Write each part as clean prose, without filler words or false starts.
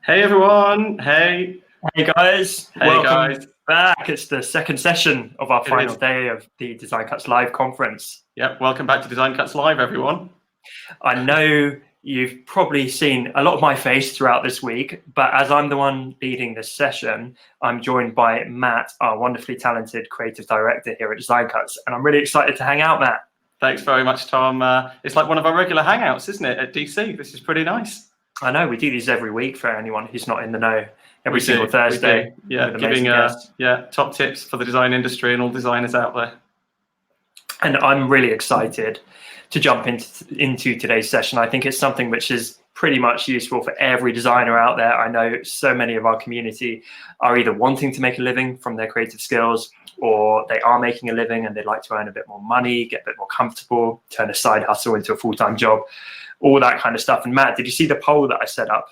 Hey everyone! Hey guys, hey welcome guys! back. It's the second session of our final day of the Design Cuts Live conference. Yep, welcome back to Design Cuts Live, everyone. I know you've probably seen a lot of my face throughout this week, but as I'm the one leading this session, I'm joined by Matt, our wonderfully talented creative director here at Design Cuts, and I'm really excited to hang out, Matt. Thanks very much, Tom. It's like one of our regular hangouts, isn't it, at DC? This is pretty nice. I know, we do these every week for anyone who's not in the know. Every single Thursday. Yeah, giving top tips for the design industry and all designers out there. And I'm really excited to jump into today's session. I think it's something which is pretty much useful for every designer out there. I know so many of our community are either wanting to make a living from their creative skills, or they are making a living and they'd like to earn a bit more money, get a bit more comfortable, turn a side hustle into a full-time job, all that kind of stuff. And Matt, did you see the poll that I set up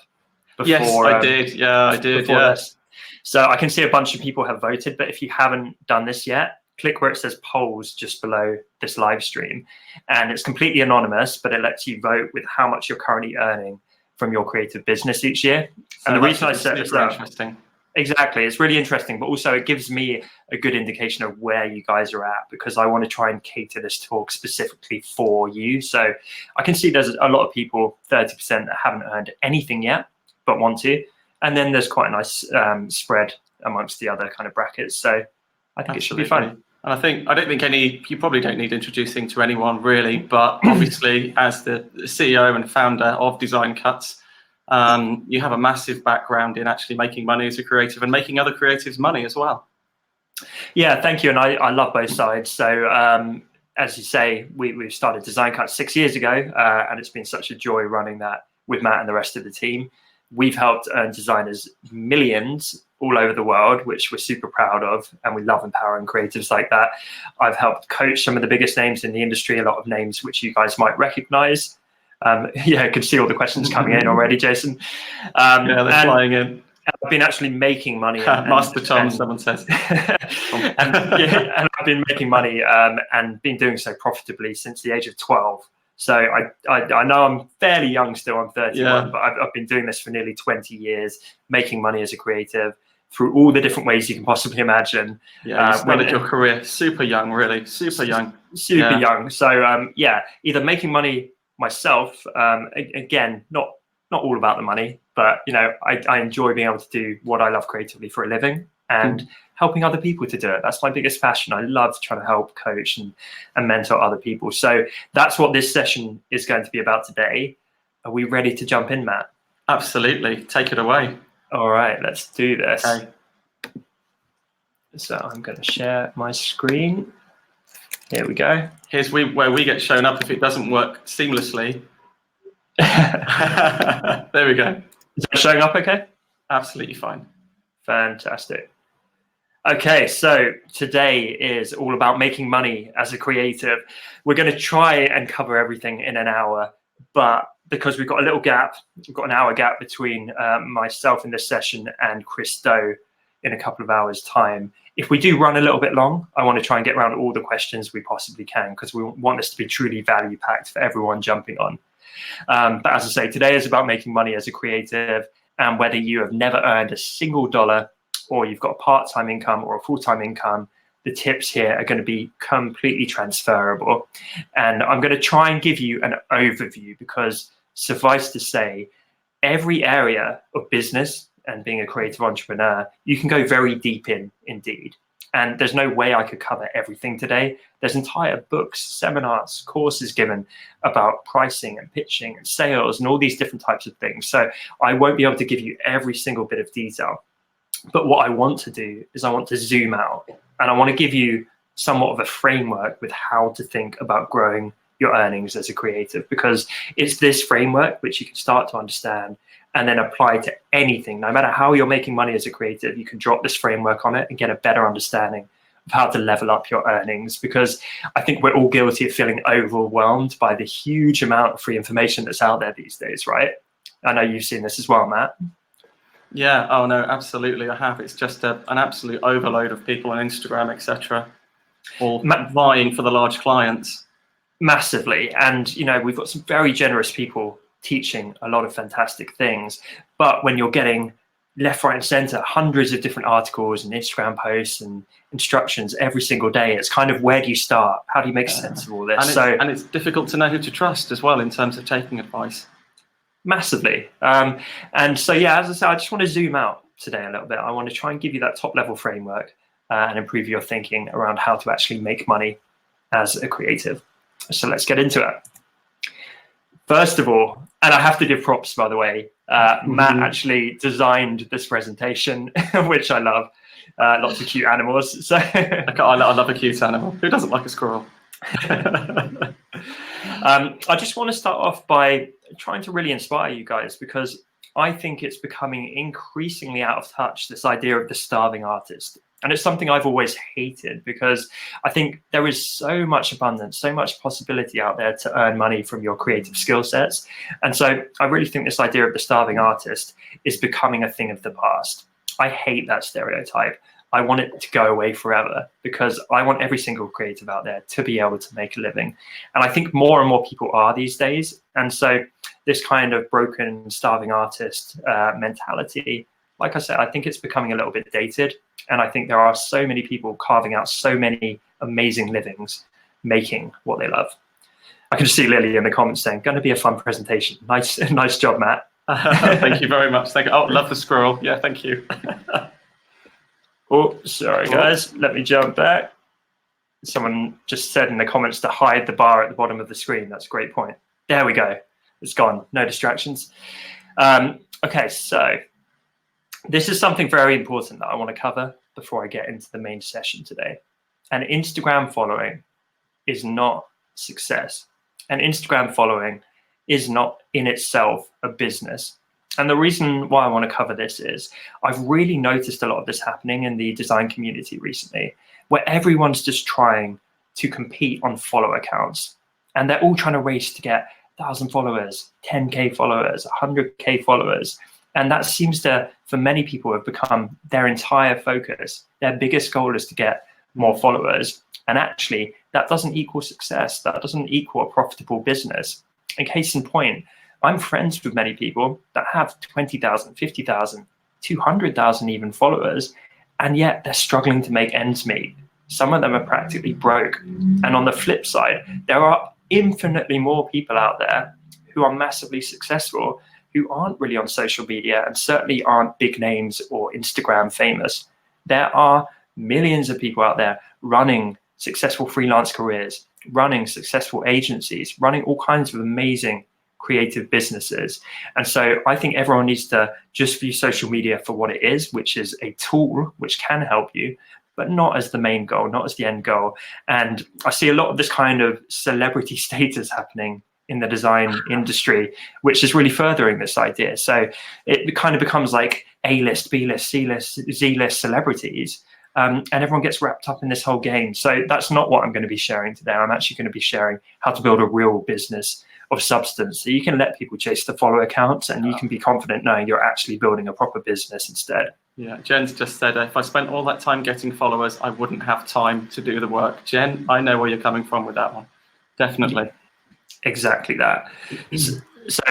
before? Yes, I did. Yeah, I did. Yes. So I can see a bunch of people have voted, but if you haven't done this yet, click where it says polls just below this live stream. And it's completely anonymous, but it lets you vote with how much you're currently earning from your creative business each year. So and the reason I set this up, interesting. Exactly, it's really interesting, but also it gives me a good indication of where you guys are at, because I want to try and cater this talk specifically for you. So I can see there's a lot of people, 30%, that haven't earned anything yet, but want to. And then there's quite a nice spread amongst the other kind of brackets. So I think It should be fun. And I don't think you probably don't need introducing to anyone really, but obviously as the CEO and founder of Design Cuts, you have a massive background in actually making money as a creative and making other creatives money as well. Yeah, thank you. And I love both sides. So as you say, we started Design Cuts 6 years ago, and it's been such a joy running that with Matt and the rest of the team. We've helped earn designers millions all over the world, which we're super proud of, and we love empowering creatives like that. I've helped coach some of the biggest names in the industry, a lot of names which you guys might recognize. Yeah, I could see all the questions coming in already, Jason. Yeah, they're flying in. I've been actually making money. Master Tom, someone says. and I've been making money and been doing so profitably since the age of 12. So I know I'm fairly young still, I'm 31, but I've been doing this for nearly 20 years, making money as a creative through all the different ways you can possibly imagine. Yeah, you started your career super young, really, super young. Super young. So yeah, either making money myself, again, not all about the money, but you know, I enjoy being able to do what I love creatively for a living, and helping other people to do it. That's my biggest passion. I love trying to help coach and mentor other people. So that's what this session is going to be about today. Are we ready to jump in, Matt? Absolutely. Take it away. All right, let's do this. Okay. So I'm going to share my screen. Here we go. Here's where we get shown up if it doesn't work seamlessly. There we go. Is it showing up okay? Absolutely fine. Fantastic. Okay, so today is all about making money as a creative. We're going to try and cover everything in an hour, but because we've got a little gap, we've got an hour gap between myself in this session and Chris Doe in a couple of hours' time. If we do run a little bit long, I want to try and get around all the questions we possibly can, because we want this to be truly value-packed for everyone jumping on. But as I say, today is about making money as a creative, and whether you have never earned a single dollar, or you've got a part-time income or a full-time income, the tips here are going to be completely transferable. And I'm going to try and give you an overview, because suffice to say, every area of business and being a creative entrepreneur, you can go very deep in indeed. And there's no way I could cover everything today. There's entire books, seminars, courses given about pricing and pitching and sales and all these different types of things. So I won't be able to give you every single bit of detail. But what I want to do is I want to zoom out, and I want to give you somewhat of a framework with how to think about growing your earnings as a creative, because it's this framework which you can start to understand and then apply to anything. No matter how you're making money as a creative, you can drop this framework on it and get a better understanding of how to level up your earnings, because I think we're all guilty of feeling overwhelmed by the huge amount of free information that's out there these days, right? I know you've seen this as well, Matt. Yeah, oh no, absolutely, I have. It's just an absolute overload of people on Instagram, etc., all vying for the large clients. Massively. And, you know, we've got some very generous people teaching a lot of fantastic things. But when you're getting left, right, and center, hundreds of different articles and Instagram posts and instructions every single day, it's kind of, where do you start? How do you make sense of all this? And it's difficult to know who to trust as well in terms of taking advice. Massively. And so, yeah, as I said, I just want to zoom out today a little bit. I want to try and give you that top level framework and improve your thinking around how to actually make money as a creative. So let's get into it. First of all, and I have to give props, by the way, Matt actually designed this presentation, which I love. Lots of cute animals. So I love a cute animal. Who doesn't like a squirrel? I just want to start off by trying to really inspire you guys, because I think it's becoming increasingly out of touch, this idea of the starving artist. And it's something I've always hated, because I think there is so much abundance, so much possibility out there to earn money from your creative skill sets. And so I really think this idea of the starving artist is becoming a thing of the past. I hate that stereotype. I want it to go away forever, because I want every single creative out there to be able to make a living. And I think more and more people are these days. And so this kind of broken, starving artist mentality, like I said, I think it's becoming a little bit dated. And I think there are so many people carving out so many amazing livings, making what they love. I can just see Lily in the comments saying, going to be a fun presentation. Nice job, Matt. Thank you very much. Thank you. Oh, love the squirrel. Yeah, thank you. Oh, sorry, guys. Let me jump back. Someone just said in the comments to hide the bar at the bottom of the screen. That's a great point. There we go. It's gone. No distractions. Okay, so this is something very important that I want to cover before I get into the main session today. And Instagram following is not success. And Instagram following is not in itself a business. And the reason why I want to cover this is I've really noticed a lot of this happening in the design community recently, where everyone's just trying to compete on follower counts. And they're all trying to race to get 1,000 followers, 10K followers, 100K followers. And that seems to, for many people, have become their entire focus. Their biggest goal is to get more followers. And actually, that doesn't equal success. That doesn't equal a profitable business. In case in point, I'm friends with many people that have 20,000, 50,000, 200,000 even followers, and yet they're struggling to make ends meet. Some of them are practically broke. And on the flip side, there are infinitely more people out there who are massively successful, who aren't really on social media and certainly aren't big names or Instagram famous. There are millions of people out there running successful freelance careers, running successful agencies, running all kinds of amazing creative businesses. And so I think everyone needs to just view social media for what it is, which is a tool which can help you, but not as the main goal, not as the end goal. And I see a lot of this kind of celebrity status happening in the design industry, which is really furthering this idea. So it kind of becomes like A-list, B-list, C-list, Z-list celebrities. And everyone gets wrapped up in this whole game. So that's not what I'm going to be sharing today. I'm actually going to be sharing how to build a real business of substance. So you can let people chase the follower counts and you can be confident knowing you're actually building a proper business instead. Yeah, Jen's just said, if I spent all that time getting followers, I wouldn't have time to do the work. Jen, I know where you're coming from with that one. Definitely. Exactly that. So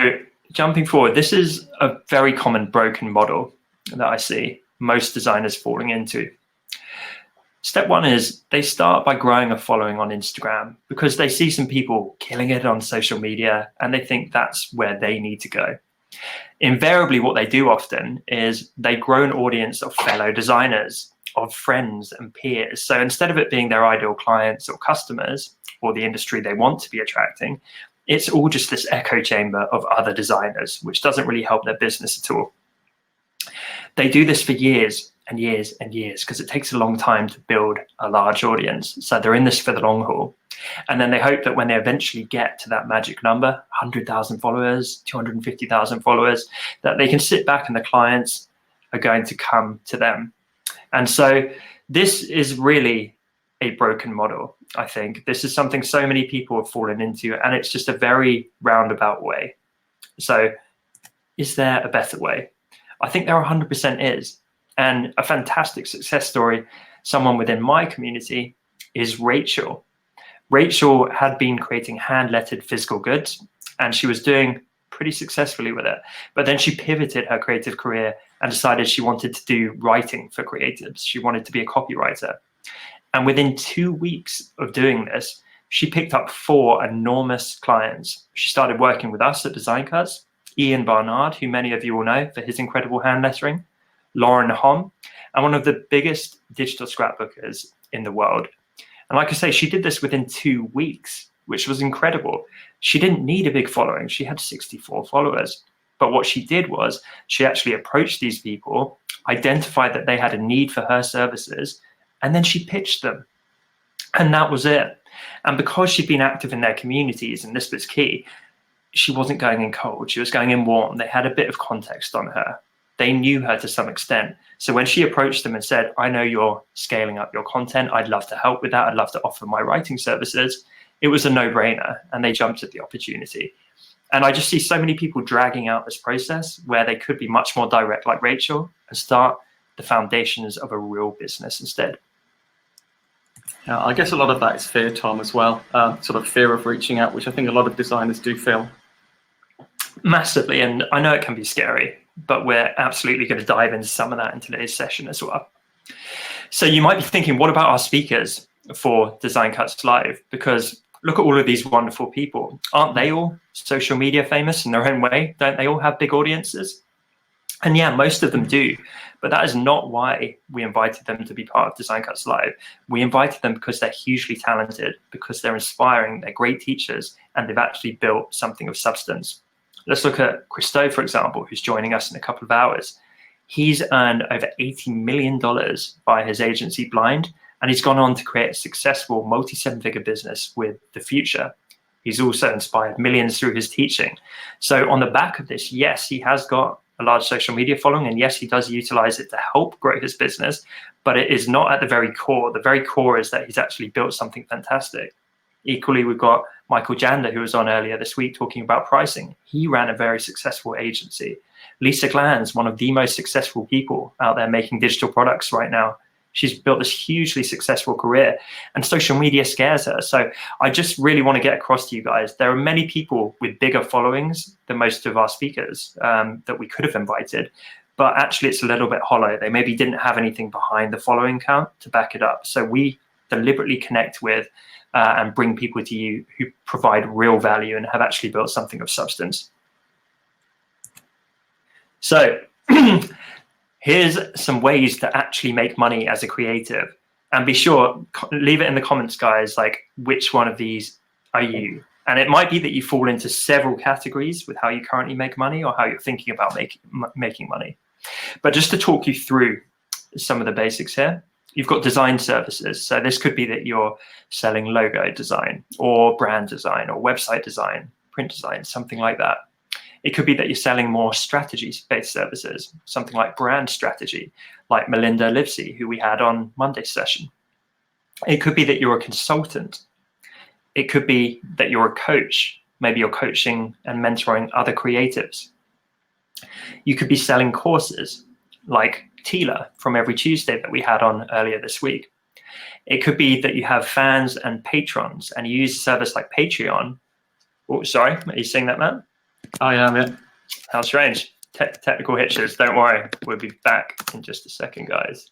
jumping forward, this is a very common broken model that I see most designers falling into. Step one is they start by growing a following on Instagram because they see some people killing it on social media and they think that's where they need to go. Invariably, what they do often is they grow an audience of fellow designers, of friends and peers. So instead of it being their ideal clients or customers or the industry they want to be attracting, it's all just this echo chamber of other designers, which doesn't really help their business at all. They do this for years and years and years because it takes a long time to build a large audience. So they're in this for the long haul. And then they hope that when they eventually get to that magic number, 100,000 followers, 250,000 followers, that they can sit back and the clients are going to come to them. And so this is really a broken model, I think. This is something so many people have fallen into, and it's just a very roundabout way. So is there a better way? I think there 100% is. And a fantastic success story, someone within my community, is Rachel. Rachel had been creating hand-lettered physical goods, and she was doing pretty successfully with it. But then she pivoted her creative career and decided she wanted to do writing for creatives. She wanted to be a copywriter. And within 2 weeks of doing this, she picked up 4 enormous clients. She started working with us at Design Cuts, Ian Barnard, who many of you will know for his incredible hand lettering, Lauren Hom, and one of the biggest digital scrapbookers in the world. And like I say, she did this within 2 weeks, which was incredible. She didn't need a big following. She had 64 followers. But what she did was she actually approached these people, identified that they had a need for her services, and then she pitched them. And that was it. And because she'd been active in their communities, and this was key, she wasn't going in cold. She was going in warm. They had a bit of context on her. They knew her to some extent. So when she approached them and said, I know you're scaling up your content, I'd love to help with that. I'd love to offer my writing services. It was a no-brainer, and they jumped at the opportunity. And I just see so many people dragging out this process where they could be much more direct like Rachel and start the foundations of a real business instead. Yeah, I guess a lot of that is fear, Tom, as well. Sort of fear of reaching out, which I think a lot of designers do feel. Massively, and I know it can be scary, but we're absolutely going to dive into some of that in today's session as well. So you might be thinking, what about our speakers for Design Cuts Live? Because look at all of these wonderful people. Aren't they all social media famous in their own way? Don't they all have big audiences? And yeah, most of them do, but that is not why we invited them to be part of Design Cuts Live. We invited them because they're hugely talented, because they're inspiring, they're great teachers, and they've actually built something of substance. Let's look at Christo, for example, who's joining us in a couple of hours. He's earned over $80 million by his agency Blind, and he's gone on to create a successful multi-seven-figure business with The Future. He's also inspired millions through his teaching. So on the back of this, yes, he has got a large social media following, and yes, he does utilize it to help grow his business, but it is not at the very core. The very core is that he's actually built something fantastic. Equally, we've got Michael Jander, who was on earlier this week talking about pricing. He ran a very successful agency. Lisa Glanz, one of the most successful people out there making digital products right now. She's built this hugely successful career, and social media scares her. So I just really want to get across to you guys, there are many people with bigger followings than most of our speakers that we could have invited, but actually it's a little bit hollow. They maybe didn't have anything behind the following count to back it up. So we deliberately connect with and bring people to you who provide real value and have actually built something of substance. So here's some ways to actually make money as a creative. And be sure, leave it in the comments, guys, like which one of these are you? And it might be that you fall into several categories with how you currently make money or how you're thinking about making money. But just to talk you through some of the basics here, you've got design services. So this could be that you're selling logo design or brand design or website design, print design, something like that. It could be that you're selling more strategy-based services, something like brand strategy, like Melinda Livesey, who we had on Monday's session. It could be that you're a consultant. It could be that you're a coach. Maybe you're coaching and mentoring other creatives. You could be selling courses like Tila from Every Tuesday that we had on earlier this week. It could be that you have fans and patrons and you use a service like Patreon. Oh, sorry, are you saying that, Matt? I am, yeah. How strange. Technical hitches, don't worry. We'll be back in just a second, guys.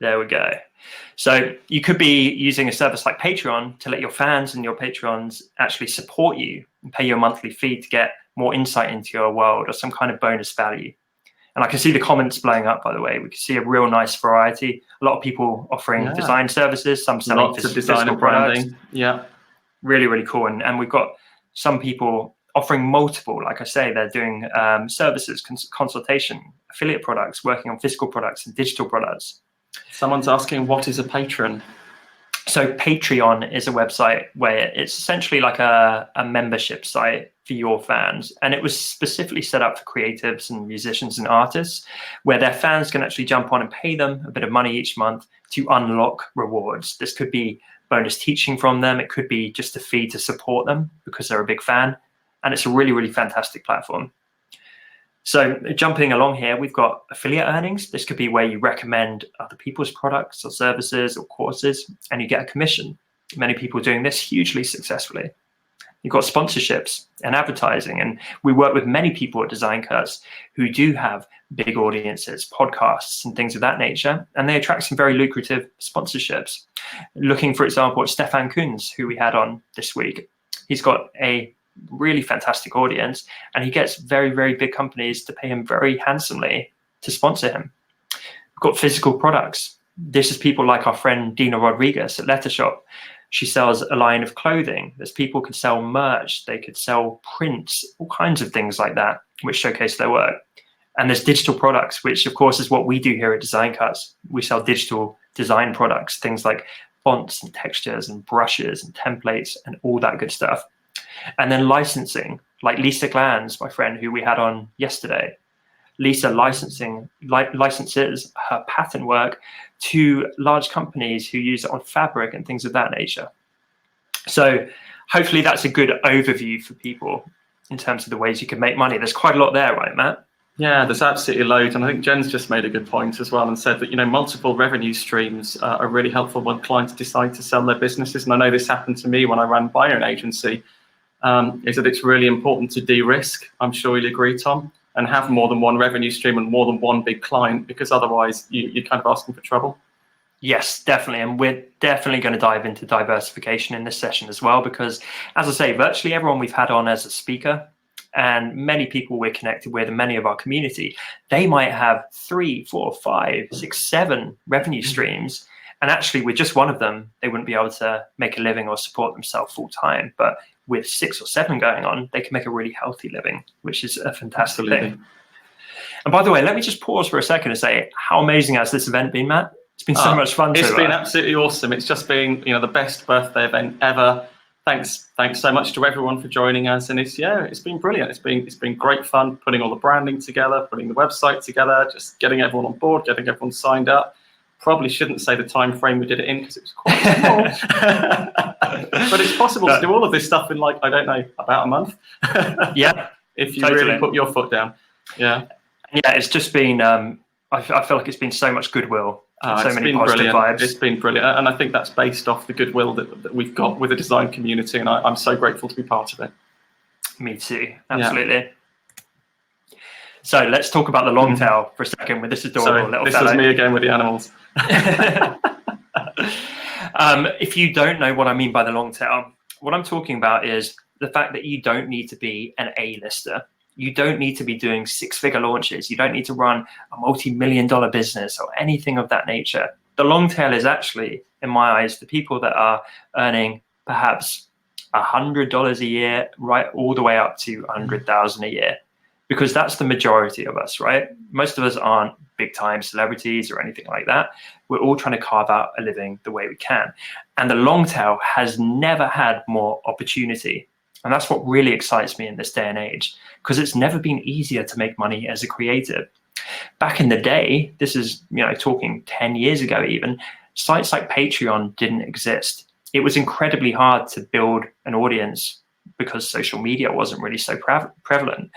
There we go. So you could be using a service like Patreon to let your fans and your patrons actually support you and pay you a monthly fee to get more insight into your world or some kind of bonus value. And I can see the comments blowing up, by the way. We can see a real nice variety. A lot of people offering design services, some selling lots of design and branding. Yeah. Really, really cool. And we've got some people offering multiple, like I say, they're doing services, consultation, affiliate products, working on physical products and digital products. Someone's asking, what is a patron? So Patreon is a website where it's essentially like a membership site for your fans. And it was specifically set up for creatives and musicians and artists, where their fans can actually jump on and pay them a bit of money each month to unlock rewards. This could be bonus teaching from them. It could be just a fee to support them because they're a big fan. And it's a really, really fantastic platform. So jumping along here, we've got affiliate earnings. This could be where you recommend other people's products or services or courses and you get a commission. Many people doing this hugely successfully. You've got sponsorships and advertising, and we work with many people at Design Cuts who do have big audiences, podcasts and things of that nature, and they attract some very lucrative sponsorships. Looking, for example, at Stefan Kunz, who we had on this week. He's got a really fantastic audience, and he gets very, very big companies to pay him very handsomely to sponsor him. We've got physical products. This is people like our friend Dina Rodriguez at Letter Shop. She sells a line of clothing. There's people could sell merch, they could sell prints, all kinds of things like that, which showcase their work. And there's digital products, which of course is what we do here at Design Cuts. We sell digital design products, things like fonts and textures and brushes and templates and all that good stuff. And then licensing, like Lisa Glanz, my friend who we had on yesterday. Lisa licenses her pattern work to large companies who use it on fabric and things of that nature. So hopefully that's a good overview for people in terms of the ways you can make money. There's quite a lot there, right, Matt? Yeah, there's absolutely loads. And I think Jen's just made a good point as well and said that, multiple revenue streams are really helpful when clients decide to sell their businesses. And I know this happened to me when I ran by an agency, is that it's really important to de-risk. I'm sure you'll agree, Tom, and have more than one revenue stream and more than one big client, because otherwise you're kind of asking for trouble. Yes, definitely. And we're definitely going to dive into diversification in this session as well, because as I say, virtually everyone we've had on as a speaker and many people we're connected with and many of our community, they might have 3, 4, 5, 6, 7 revenue streams. And actually with just one of them, they wouldn't be able to make a living or support themselves full time. But with 6 or 7 going on, they can make a really healthy living, which is a fantastic thing. And by the way, let me just pause for a second and say, how amazing has this event been, Matt? It's been so much fun. It's been absolutely awesome. It's just been, the best birthday event ever. Thanks so much to everyone for joining us. And it's been brilliant. It's been great fun putting all the branding together, putting the website together, just getting everyone on board, getting everyone signed up. Probably shouldn't say the time frame we did it in because it was quite small. But it's possible to do all of this stuff in about a month. Yeah, if you really put your foot down. Yeah. Yeah, it's just been. I feel like it's been so much goodwill. So many positive vibes. It's been brilliant, and I think that's based off the goodwill that we've got with the design community, and I'm so grateful to be part of it. Me too, absolutely. Yeah. So let's talk about the long tail for a second with this adorable little fellow. This is me again with the animals. If you don't know what I mean by the long tail, what I'm talking about is the fact that you don't need to be an A-lister. You don't need to be doing 6-figure launches. You don't need to run a multi-million-dollar business or anything of that nature. The long tail is actually, in my eyes, the people that are earning perhaps $100 a year, right, all the way up to $100,000 a year, because that's the majority of us, right? Most of us aren't big-time celebrities or anything like that. We're all trying to carve out a living the way we can. And the long tail has never had more opportunity. And that's what really excites me in this day and age, because it's never been easier to make money as a creative. Back in the day, this is, talking 10 years ago even, sites like Patreon didn't exist. It was incredibly hard to build an audience because social media wasn't really so prevalent.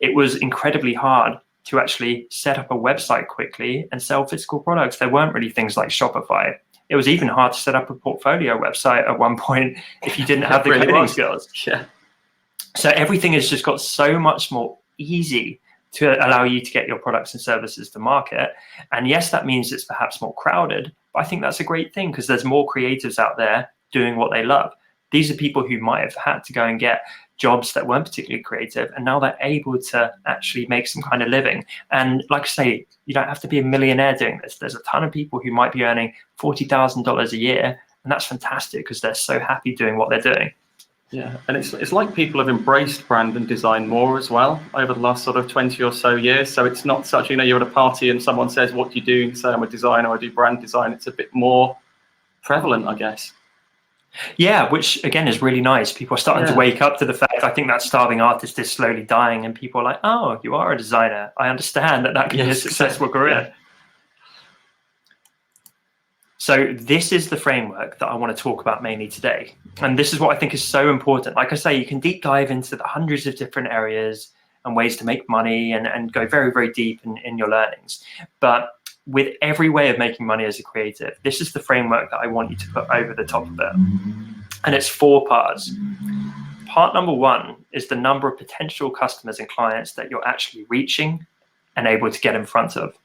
It was incredibly hard to actually set up a website quickly and sell physical products. There weren't really things like Shopify. It was even hard to set up a portfolio website at one point if you didn't have the coding skills. Yeah. So everything has just got so much more easy to allow you to get your products and services to market. And yes, that means it's perhaps more crowded, but I think that's a great thing because there's more creatives out there doing what they love. These are people who might have had to go and get jobs that weren't particularly creative, and now they're able to actually make some kind of living. And like I say, you don't have to be a millionaire doing this. There's a ton of people who might be earning $40,000 a year, and that's fantastic because they're so happy doing what they're doing. Yeah, and it's like people have embraced brand and design more as well over the last sort of 20 or so years. So it's not such, you're at a party and someone says, what do you do? You say, I'm a designer, I do brand design. It's a bit more prevalent, I guess. Yeah, which again is really nice. People are starting to wake up to the fact. I think that starving artist is slowly dying, and people are like, "Oh, you are a designer. I understand that can be a successful career." Yeah. So this is the framework that I want to talk about mainly today, and this is what I think is so important. Like I say, you can deep dive into the hundreds of different areas and ways to make money, and go very, very deep in your learnings. But with every way of making money as a creative, this is the framework that I want you to put over the top of it. And it's 4 parts. Part number 1 is the number of potential customers and clients that you're actually reaching and able to get in front of.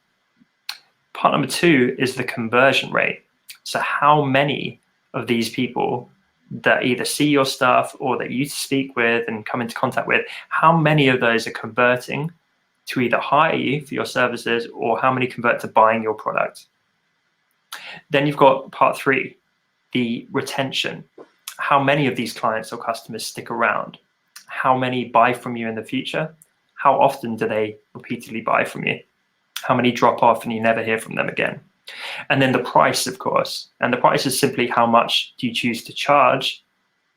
Part number 2 is the conversion rate. So how many of these people that either see your stuff or that you speak with and come into contact with, how many of those are converting to either hire you for your services, or how many convert to buying your product? Then you've got part 3, the retention. How many of these clients or customers stick around? How many buy from you in the future? How often do they repeatedly buy from you? How many drop off and you never hear from them again? And then the price, of course. And the price is simply how much do you choose to charge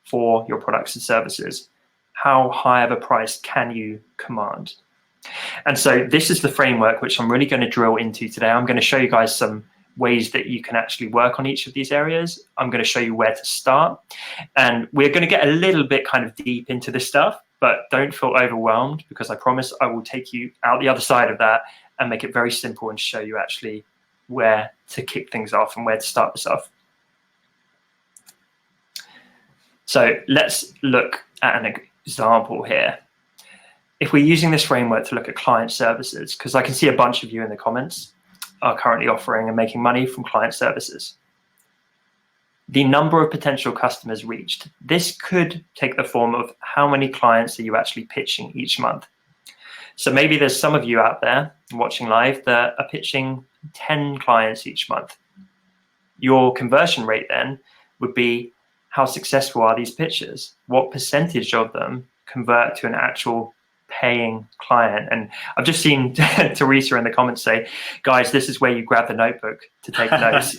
for your products and services? How high of a price can you command? And so this is the framework which I'm really going to drill into today. I'm going to show you guys some ways that you can actually work on each of these areas. I'm going to show you where to start. And we're going to get a little bit kind of deep into this stuff, but don't feel overwhelmed, because I promise I will take you out the other side of that and make it very simple and show you actually where to kick things off and where to start this off. So let's look at an example here. If we're using this framework to look at client services, because I can see a bunch of you in the comments are currently offering and making money from client services. The number of potential customers reached. This could take the form of how many clients are you actually pitching each month. So maybe there's some of you out there watching live that are pitching 10 clients each month. Your conversion rate then would be, how successful are these pitches? What percentage of them convert to an actual paying client? And I've just seen Teresa in the comments say, guys, this is where you grab the notebook to take notes.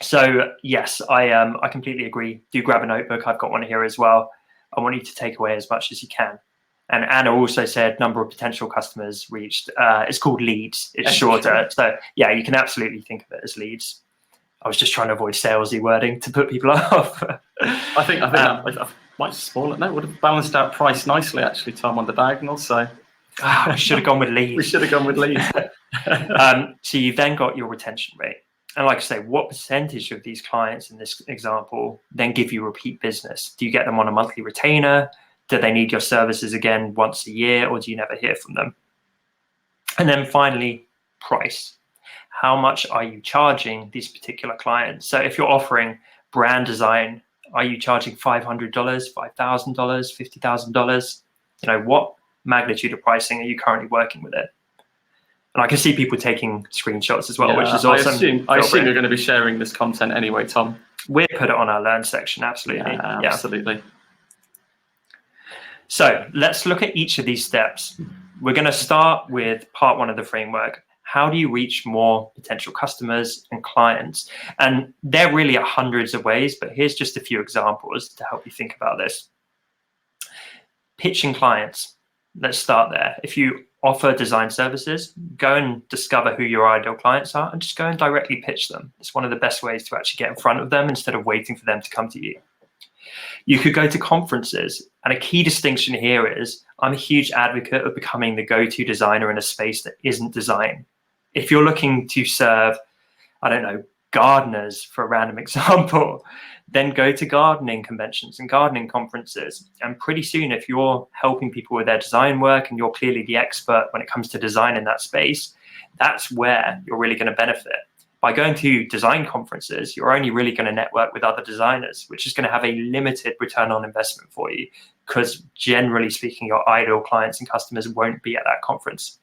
So yes, I completely agree. Do grab a notebook. I've got one here as well. I want you to take away as much as you can. And Anna also said number of potential customers reached. It's called leads. It's shorter. So yeah, you can absolutely think of it as leads. I was just trying to avoid salesy wording to put people off. I think that might spoil it. No, it would have balanced out price nicely, actually, Tom, on the diagonal. So we should have gone with leads. We should have gone with leads. So you've then got your retention rate. And like I say, what percentage of these clients in this example then give you repeat business? Do you get them on a monthly retainer? Do they need your services again once a year, or do you never hear from them? And then finally, price. How much are you charging these particular clients? So if you're offering brand design, are you charging $500, $5,000, $50,000? You know, what magnitude of pricing are you currently working with it? And I can see people taking screenshots as well, which is awesome. I assume you're going to be sharing this content anyway, Tom. We'll put it on our Learn section, absolutely. Yeah, absolutely. So let's look at each of these steps. We're going to start with part 1 of the framework. How do you reach more potential customers and clients? And there really are hundreds of ways, but here's just a few examples to help you think about this. Pitching clients. Let's start there. If you offer design services, go and discover who your ideal clients are and just go and directly pitch them. It's one of the best ways to actually get in front of them instead of waiting for them to come to you. You could go to conferences, and a key distinction here is I'm a huge advocate of becoming the go-to designer in a space that isn't design. If you're looking to serve, I don't know, gardeners for a random example, then go to gardening conventions and gardening conferences. And pretty soon, if you're helping people with their design work and you're clearly the expert when it comes to design in that space, that's where you're really going to benefit. By going to design conferences, you're only really going to network with other designers, which is going to have a limited return on investment for you, because generally speaking, your ideal clients and customers won't be at that conference.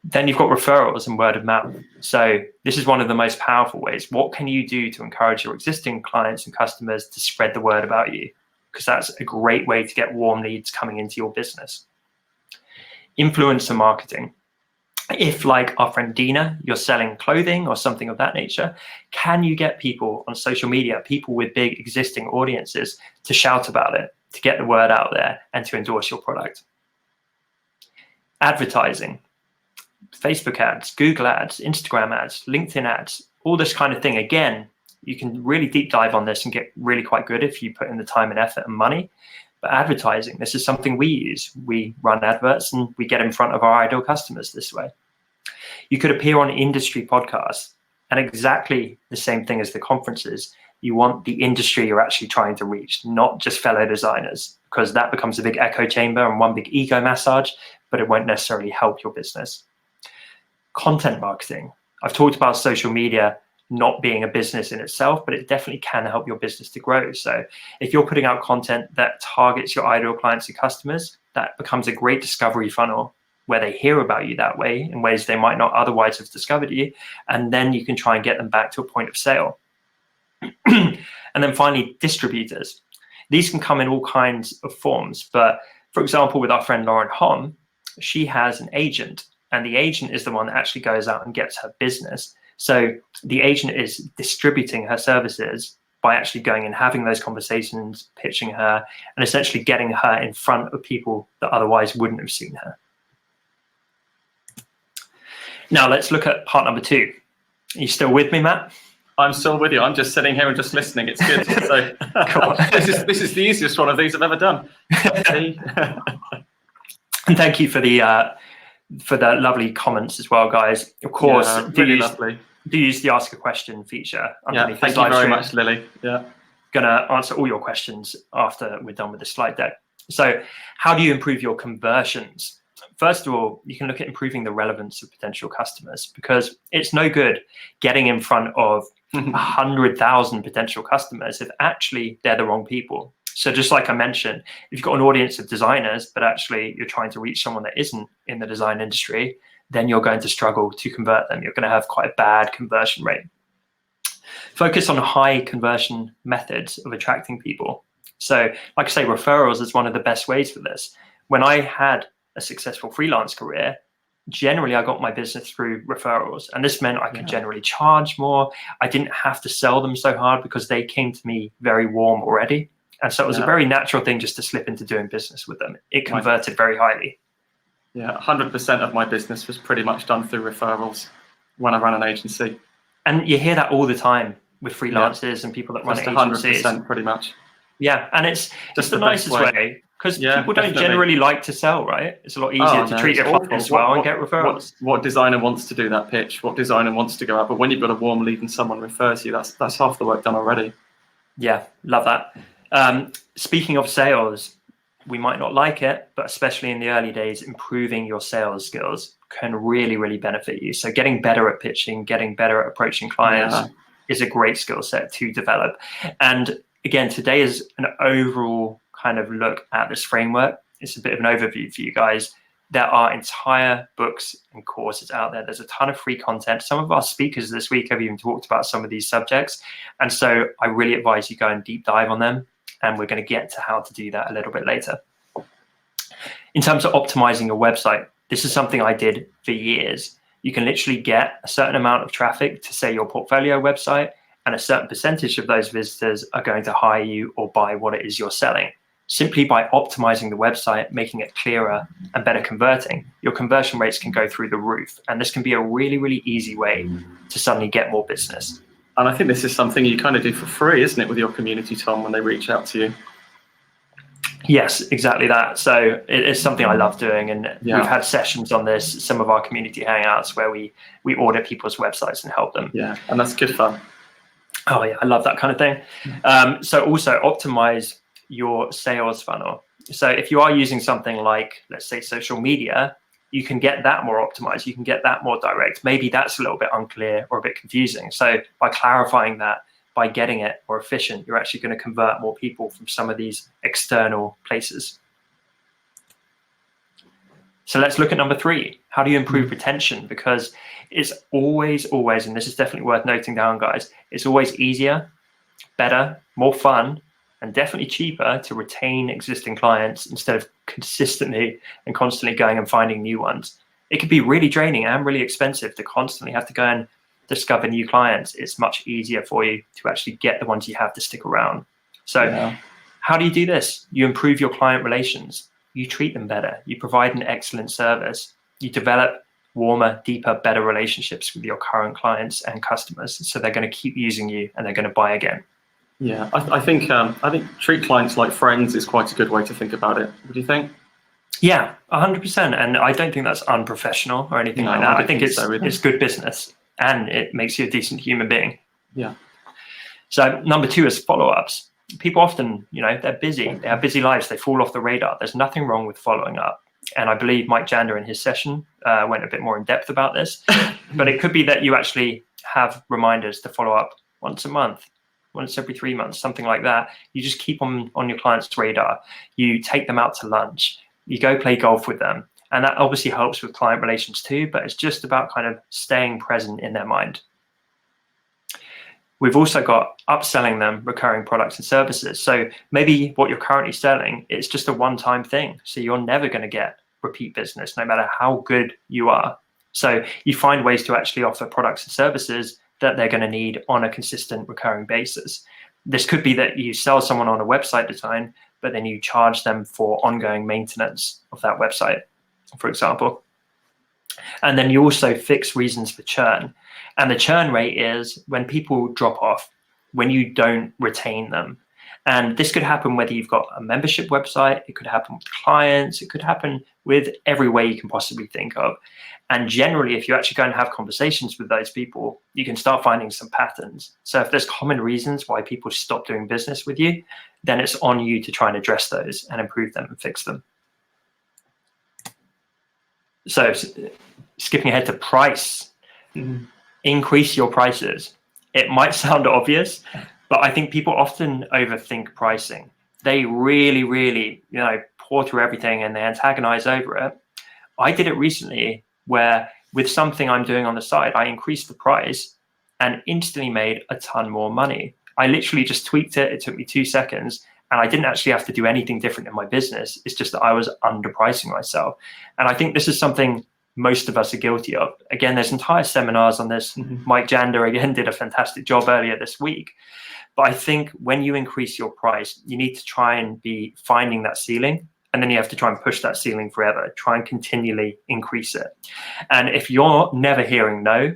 Then you've got referrals and word of mouth. So this is one of the most powerful ways. What can you do to encourage your existing clients and customers to spread the word about you? Because that's a great way to get warm leads coming into your business. Influencer marketing. If, like our friend Dina, you're selling clothing or something of that nature, can you get people on social media, people with big existing audiences, to shout about it, to get the word out there and to endorse your product? Advertising. Facebook ads, Google ads, Instagram ads, LinkedIn ads, all this kind of thing. Again, you can really deep dive on this and get really quite good if you put in the time and effort and money. But advertising, this is something we use. We run adverts and we get in front of our ideal customers this way. You could appear on industry podcasts, and exactly the same thing as the conferences. You want the industry you're actually trying to reach, not just fellow designers, because that becomes a big echo chamber and one big ego massage, but it won't necessarily help your business. Content marketing. I've talked about social media not being a business in itself, but it definitely can help your business to grow. So if you're putting out content that targets your ideal clients and customers, that becomes a great discovery funnel where they hear about you that way in ways they might not otherwise have discovered you. And then you can try and get them back to a point of sale. And then finally, distributors. These can come in all kinds of forms. But for example, with our friend Lauren Hom, she has an agent, and the agent is the one that actually goes out and gets her business. So the agent is distributing her services by actually going and having those conversations, pitching her, and essentially getting her in front of people that otherwise wouldn't have seen her. Now let's look at part number 2. Are you still with me, Matt? I'm still with you. I'm just sitting here and just listening. It's good. So this is the easiest one of these I've ever done. And thank you for the lovely comments as well, guys. Of course, really lovely. Do use the ask a question feature. Yeah, thank you very much, Lily. Yeah, gonna answer all your questions after we're done with the slide deck. So, how do you improve your conversions? First of all, you can look at improving the relevance of potential customers, because it's no good getting in front of 100,000 potential customers if actually they're the wrong people. So just like I mentioned, if you've got an audience of designers, but actually you're trying to reach someone that isn't in the design industry, then you're going to struggle to convert them. You're going to have quite a bad conversion rate. Focus on high conversion methods of attracting people. So like I say, referrals is one of the best ways for this. When I had a successful freelance career, generally I got my business through referrals, and this meant I could generally charge more. I didn't have to sell them so hard because they came to me very warm already. And so it was a very natural thing just to slip into doing business with them. It converted very highly. Yeah, 100% of my business was pretty much done through referrals when I ran an agency. And you hear that all the time with freelancers and people that run agencies. 100% pretty much. Yeah, and it's just the nicest way, because people don't generally like to sell, right? It's a lot easier to treat your clients well and get referrals. What designer wants to do that pitch? What designer wants to go out? But when you've got a warm lead and someone refers you, that's half the work done already. Yeah, love that. Speaking of sales, we might not like it, but especially in the early days, improving your sales skills can really, really benefit you. So getting better at pitching, getting better at approaching clients is a great skill set to develop. And again, today is an overall kind of look at this framework. It's a bit of an overview for you guys. There are entire books and courses out there. There's a ton of free content. Some of our speakers this week have even talked about some of these subjects. And so I really advise you go and deep dive on them. And we're going to get to how to do that a little bit later. In terms of optimizing your website, this is something I did for years. You can literally get a certain amount of traffic to, say, your portfolio website, and a certain percentage of those visitors are going to hire you or buy what it is you're selling. Simply by optimizing the website, making it clearer and better converting, your conversion rates can go through the roof. And this can be a really, really easy way to suddenly get more business. And I think this is something you kind of do for free, isn't it, with your community, Tom, when they reach out to you? Yes, exactly that. So it is something I love doing. And we've had sessions on this, some of our community hangouts, where we audit people's websites and help them. Yeah, and that's good fun. Oh, yeah, I love that kind of thing. So also optimize your sales funnel. So if you are using something like, let's say, social media, you can get that more optimized. You can get that more direct. Maybe that's a little bit unclear or a bit confusing. So by clarifying that, by getting it more efficient, you're actually going to convert more people from some of these external places. So let's look at number 3. How do you improve retention? Because it's always, and this is definitely worth noting down, guys, it's always easier, better, more fun, and definitely cheaper to retain existing clients instead of consistently and constantly going and finding new ones. It can be really draining and really expensive to constantly have to go and discover new clients. It's much easier for you to actually get the ones you have to stick around. So how do you do this? You improve your client relations. You treat them better. You provide an excellent service. You develop warmer, deeper, better relationships with your current clients and customers. So they're going to keep using you and they're going to buy again. Yeah, I think treat clients like friends is quite a good way to think about it. What do you think? Yeah, 100%. And I don't think that's unprofessional or anything No, like I that. I don't think think so either. it's good business and it makes you a decent human being. Yeah. So number 2 is follow-ups. People often, they're busy. They have busy lives. They fall off the radar. There's nothing wrong with following up. And I believe Mike Jander in his session went a bit more in depth about this. But it could be that you actually have reminders to follow up once a month, once every 3 months, something like that. You just keep on your client's radar. You take them out to lunch. You go play golf with them. And that obviously helps with client relations too, but it's just about kind of staying present in their mind. We've also got upselling them recurring products and services. So maybe what you're currently selling, it's just a one-time thing. So you're never going to get repeat business, no matter how good you are. So you find ways to actually offer products and services that they're going to need on a consistent recurring basis. This could be that you sell someone on a website design, but then you charge them for ongoing maintenance of that website, for example. And then you also fix reasons for churn. And the churn rate is when people drop off, when you don't retain them. And this could happen whether you've got a membership website, it could happen with clients, it could happen with every way you can possibly think of. And generally, if you actually go and have conversations with those people, you can start finding some patterns. So if there's common reasons why people stop doing business with you, then it's on you to try and address those and improve them and fix them. So skipping ahead to price. Increase your prices. It might sound obvious, but I think people often overthink pricing. They really, really, pour through everything and they antagonize over it. I did it recently where with something I'm doing on the side, I increased the price and instantly made a ton more money. I literally just tweaked it. It took me 2 seconds and I didn't actually have to do anything different in my business. It's just that I was underpricing myself. And I think this is something most of us are guilty of. Again, there's entire seminars on this. Mike Jander, again, did a fantastic job earlier this week. But I think when you increase your price, you need to try and be finding that ceiling. And then you have to try and push that ceiling forever. Try and continually increase it. And if you're never hearing no,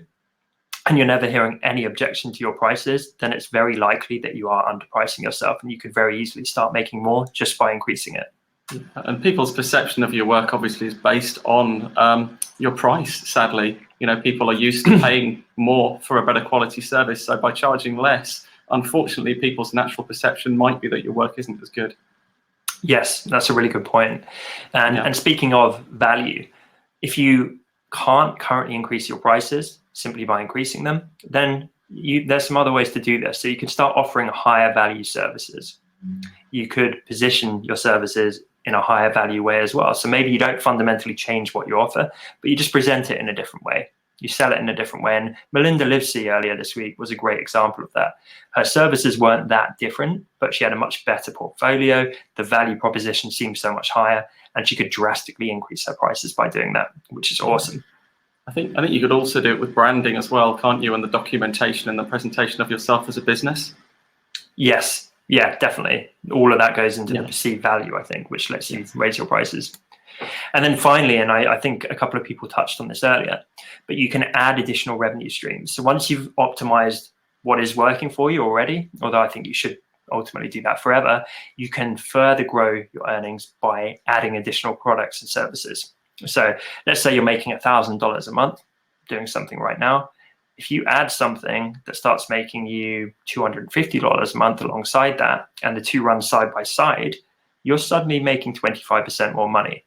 and you're never hearing any objection to your prices, then it's very likely that you are underpricing yourself. And you could very easily start making more just by increasing it. And people's perception of your work obviously is based on your price, sadly. People are used to paying more for a better quality service. So by charging less, unfortunately, people's natural perception might be that your work isn't as good. Yes, that's a really good point. And speaking of value, if you can't currently increase your prices simply by increasing them, then there's some other ways to do this. So you can start offering higher value services. You could position your services in a higher value way as well. So maybe you don't fundamentally change what you offer, but you just present it in a different way. You sell it in a different way. And Melinda Livesey earlier this week was a great example of that. Her services weren't that different, but she had a much better portfolio. The value proposition seemed so much higher, and she could drastically increase her prices by doing that, which is awesome. I think you could also do it with branding as well, can't you? And the documentation and the presentation of yourself as a business. Yes. Yeah, definitely. All of that goes into the perceived value, I think, which lets you raise your prices. And then finally, and I think a couple of people touched on this earlier, but you can add additional revenue streams. So once you've optimized what is working for you already, although I think you should ultimately do that forever, you can further grow your earnings by adding additional products and services. So let's say you're making $1,000 a month doing something right now. If you add something that starts making you $250 a month alongside that, and the two run side by side, you're suddenly making 25% more money.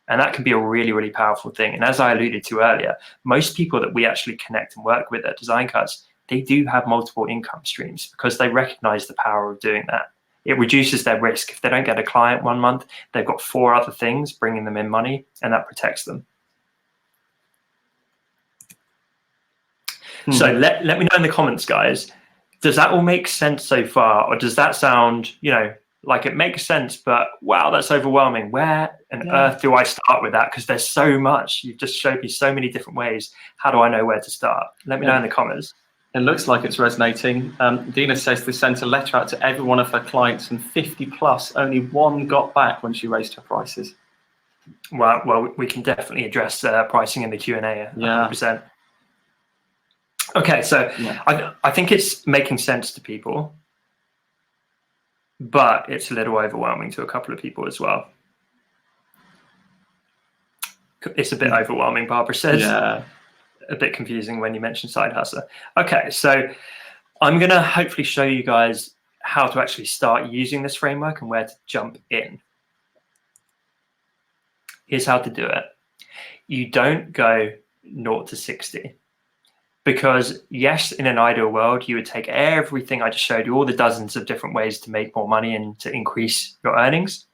And that can be a really, really powerful thing. And as I alluded to earlier, most people that we actually connect and work with at Design Cuts, they do have multiple income streams because they recognize the power of doing that. It reduces their risk. If they don't get a client 1 month, they've got 4 other things bringing them in money, and that protects them. So let me know in the comments, guys. Does that all make sense so far? Or does that sound, like it makes sense, but wow, that's overwhelming. Where on earth do I start with that? Because there's so much. You've just showed me so many different ways. How do I know where to start? Let me know in the comments. It looks like it's resonating. Dina says they sent a letter out to every one of her clients, and 50 plus, only one got back when she raised her prices. Well, we can definitely address pricing in the Q&A, 100%. Okay, so I think it's making sense to people. but it's a little overwhelming to a couple of people as well. It's a bit overwhelming, Barbara says. Yeah. A bit confusing when you mention side hustle. Okay, so I'm going to hopefully show you guys how to actually start using this framework and where to jump in. Here's how to do it. You don't go 0 to 60. Because yes, in an ideal world, you would take everything I just showed you, all the dozens of different ways to make more money and to increase your earnings,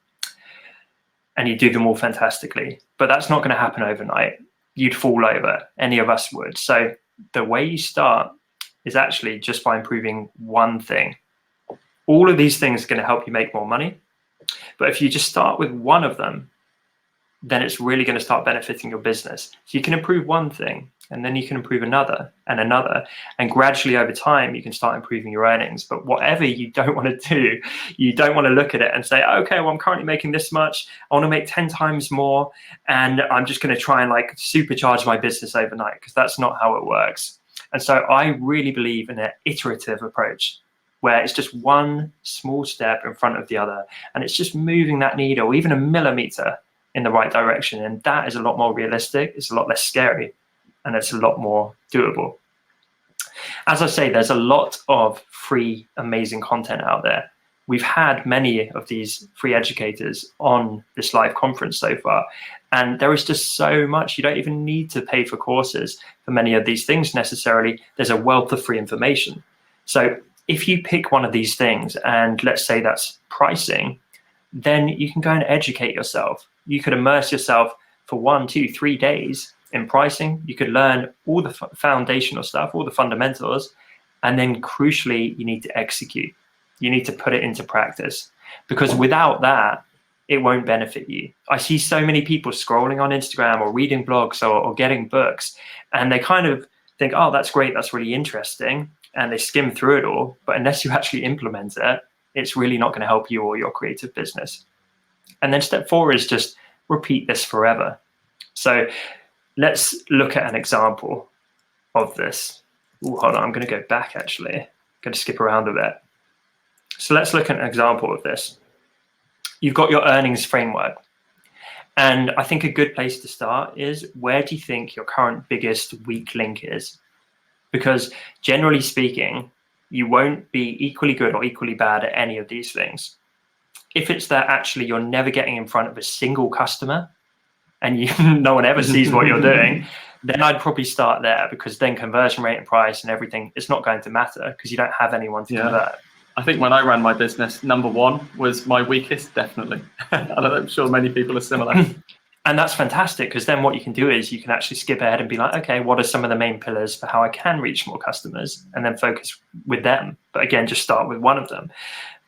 and you do them all fantastically. But that's not going to happen overnight. You'd fall over. Any of us would. So the way you start is actually just by improving one thing. All of these things are going to help you make more money. But if you just start with one of them, then it's really going to start benefiting your business. So you can improve one thing, and then you can improve another and another. And gradually over time, you can start improving your earnings. But whatever you don't want to do, you don't want to look at it and say, okay, well, I'm currently making this much. I want to make 10 times more. And I'm just going to try and like supercharge my business overnight, because that's not how it works. And so I really believe in an iterative approach, where it's just one small step in front of the other. And it's just moving that needle, even a millimeter, in the right direction. And that is a lot more realistic. It's a lot less scary, and it's a lot more doable. As I say, there's a lot of free, amazing content out there. We've had many of these free educators on this live conference so far, and there is just so much. You don't even need to pay for courses for many of these things necessarily. There's a wealth of free information. So if you pick one of these things, and let's say that's pricing, then you can go and educate yourself. You could immerse yourself for 1, 2, 3 days in pricing. You could learn all the foundational stuff, all the fundamentals, and then crucially, you need to execute. You need to put it into practice, because without that, it won't benefit you. I see so many people scrolling on Instagram or reading blogs or getting books, and they kind of think, oh, that's great, that's really interesting, and they skim through it all. But unless you actually implement it, it's really not going to help you or your creative business. And then step 4 is just repeat this forever. So let's look at an example of this. Ooh, hold on, I'm going to go back actually. I'm going to skip around a bit. So let's look at an example of this. You've got your earnings framework. And I think a good place to start is, where do you think your current biggest weak link is? Because generally speaking, you won't be equally good or equally bad at any of these things. If it's that actually you're never getting in front of a single customer and no one ever sees what you're doing, then I'd probably start there, because then conversion rate and price and everything, it's not going to matter, because you don't have anyone to convert. I think when I ran my business, number 1 was my weakest, definitely. And I'm sure many people are similar. And that's fantastic, because then what you can do is you can actually skip ahead and be like, okay, what are some of the main pillars for how I can reach more customers, and then focus with them. But again, just start with one of them.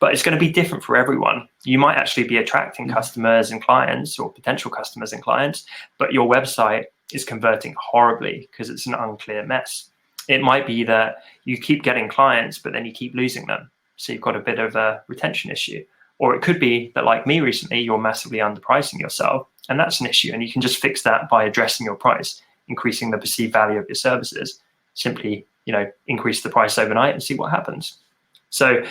But it's going to be different for everyone. You might actually be attracting customers and clients, or potential customers and clients, but your website is converting horribly because it's an unclear mess. It might be that you keep getting clients, but then you keep losing them. So you've got a bit of a retention issue. Or it could be that, like me recently, you're massively underpricing yourself, and that's an issue. And you can just fix that by addressing your price, increasing the perceived value of your services. Simply, increase the price overnight and see what happens. So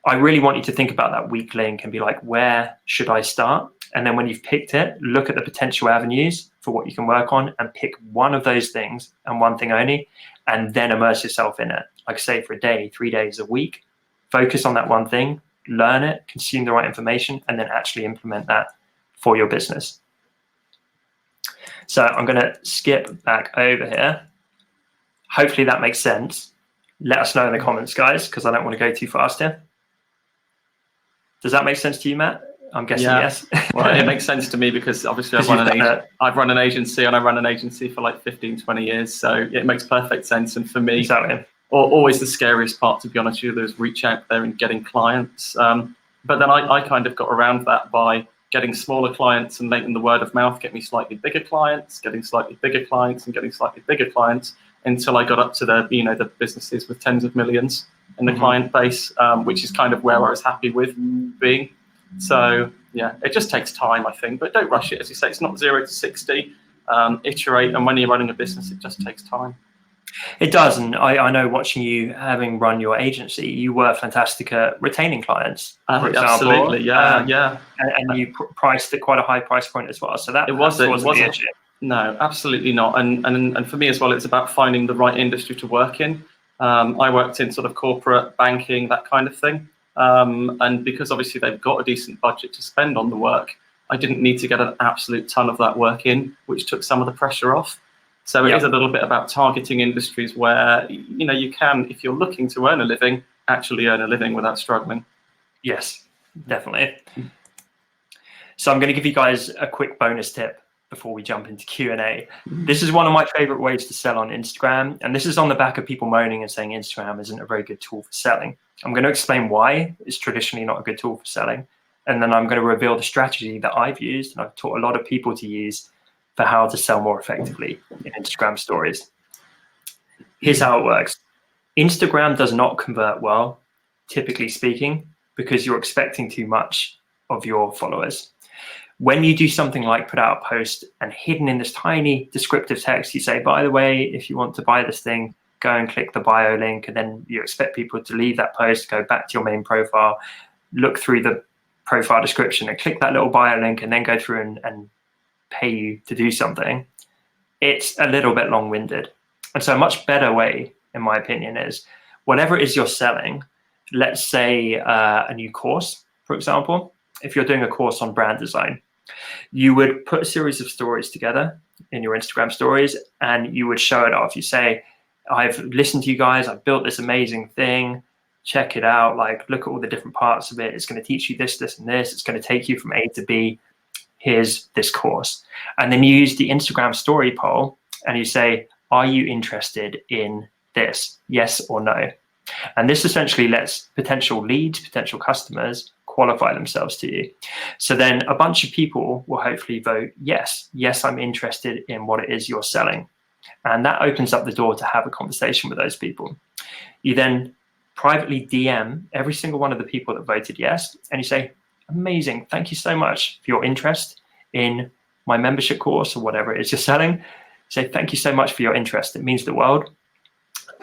I really want you to think about that weak link and be like, where should I start? And then when you've picked it, look at the potential avenues for what you can work on, and pick one of those things and one thing only, and then immerse yourself in it. Like I say, for a day, 3 days, a week, focus on that one thing, learn it, consume the right information, and then actually implement that for your business. So I'm going to skip back over here. Hopefully that makes sense. Let us know in the comments, guys, because I don't want to go too fast here. Does that make sense to you, Matt? I'm guessing yes. Well, it makes sense to me, because obviously I've run an agency, and I run an agency for like 15, 20 years. So it makes perfect sense. And for me, exactly. Always the scariest part, to be honest with you, is reach out there and getting clients. But then I kind of got around that by getting smaller clients and letting the word of mouth get me slightly bigger clients, getting slightly bigger clients, and getting slightly bigger clients, until I got up to the businesses with tens of millions in the client base, which is kind of where I was happy with being. So yeah, it just takes time, I think, but don't rush it. As you say, it's not 0 to 60. Iterate, and when you're running a business, it just takes time. It does, and I know watching you having run your agency, you were fantastic at retaining clients, for example. Absolutely, yeah. And you priced at quite a high price point as well, so that wasn't the issue. No, absolutely not. And for me as well, it's about finding the right industry to work in. I worked in sort of corporate banking, that kind of thing. And because obviously they've got a decent budget to spend on the work, I didn't need to get an absolute ton of that work in, which took some of the pressure off. So it is a little bit about targeting industries where, you know, you can, if you're looking to earn a living, actually earn a living without struggling. Yes, definitely. So I'm going to give you guys a quick bonus tip before we jump into Q&A. This is one of my favorite ways to sell on Instagram. And this is on the back of people moaning and saying Instagram isn't a very good tool for selling. I'm going to explain why it's traditionally not a good tool for selling. And then I'm going to reveal the strategy that I've used and I've taught a lot of people to use for how to sell more effectively in Instagram stories. Here's how it works. Instagram does not convert well, typically speaking, because you're expecting too much of your followers. When you do something like put out a post and hidden in this tiny descriptive text, you say, by the way, if you want to buy this thing, go and click the bio link, and then you expect people to leave that post, go back to your main profile, look through the profile description and click that little bio link and then go through and pay you to do something. It's a little bit long-winded. And so a much better way, in my opinion, is whatever it is you're selling, let's say a new course, for example. If you're doing a course on brand design, you would put a series of stories together in your Instagram stories and you would show it off. You say, I've listened to you guys, I've built this amazing thing, check it out, like look at all the different parts of it. It's going to teach you this, this, and this. It's going to take you from A to B. Here's this course. And then you use the Instagram story poll and you say, are you interested in this? Yes or no? And this essentially lets potential leads, potential customers qualify themselves to you. So then a bunch of people will hopefully vote, yes, I'm interested in what it is you're selling. And that opens up the door to have a conversation with those people. You then privately DM every single one of the people that voted yes, and you say, amazing, thank you so much for your interest in my membership course or whatever it is you're selling. Say, thank you so much for your interest. It means the world.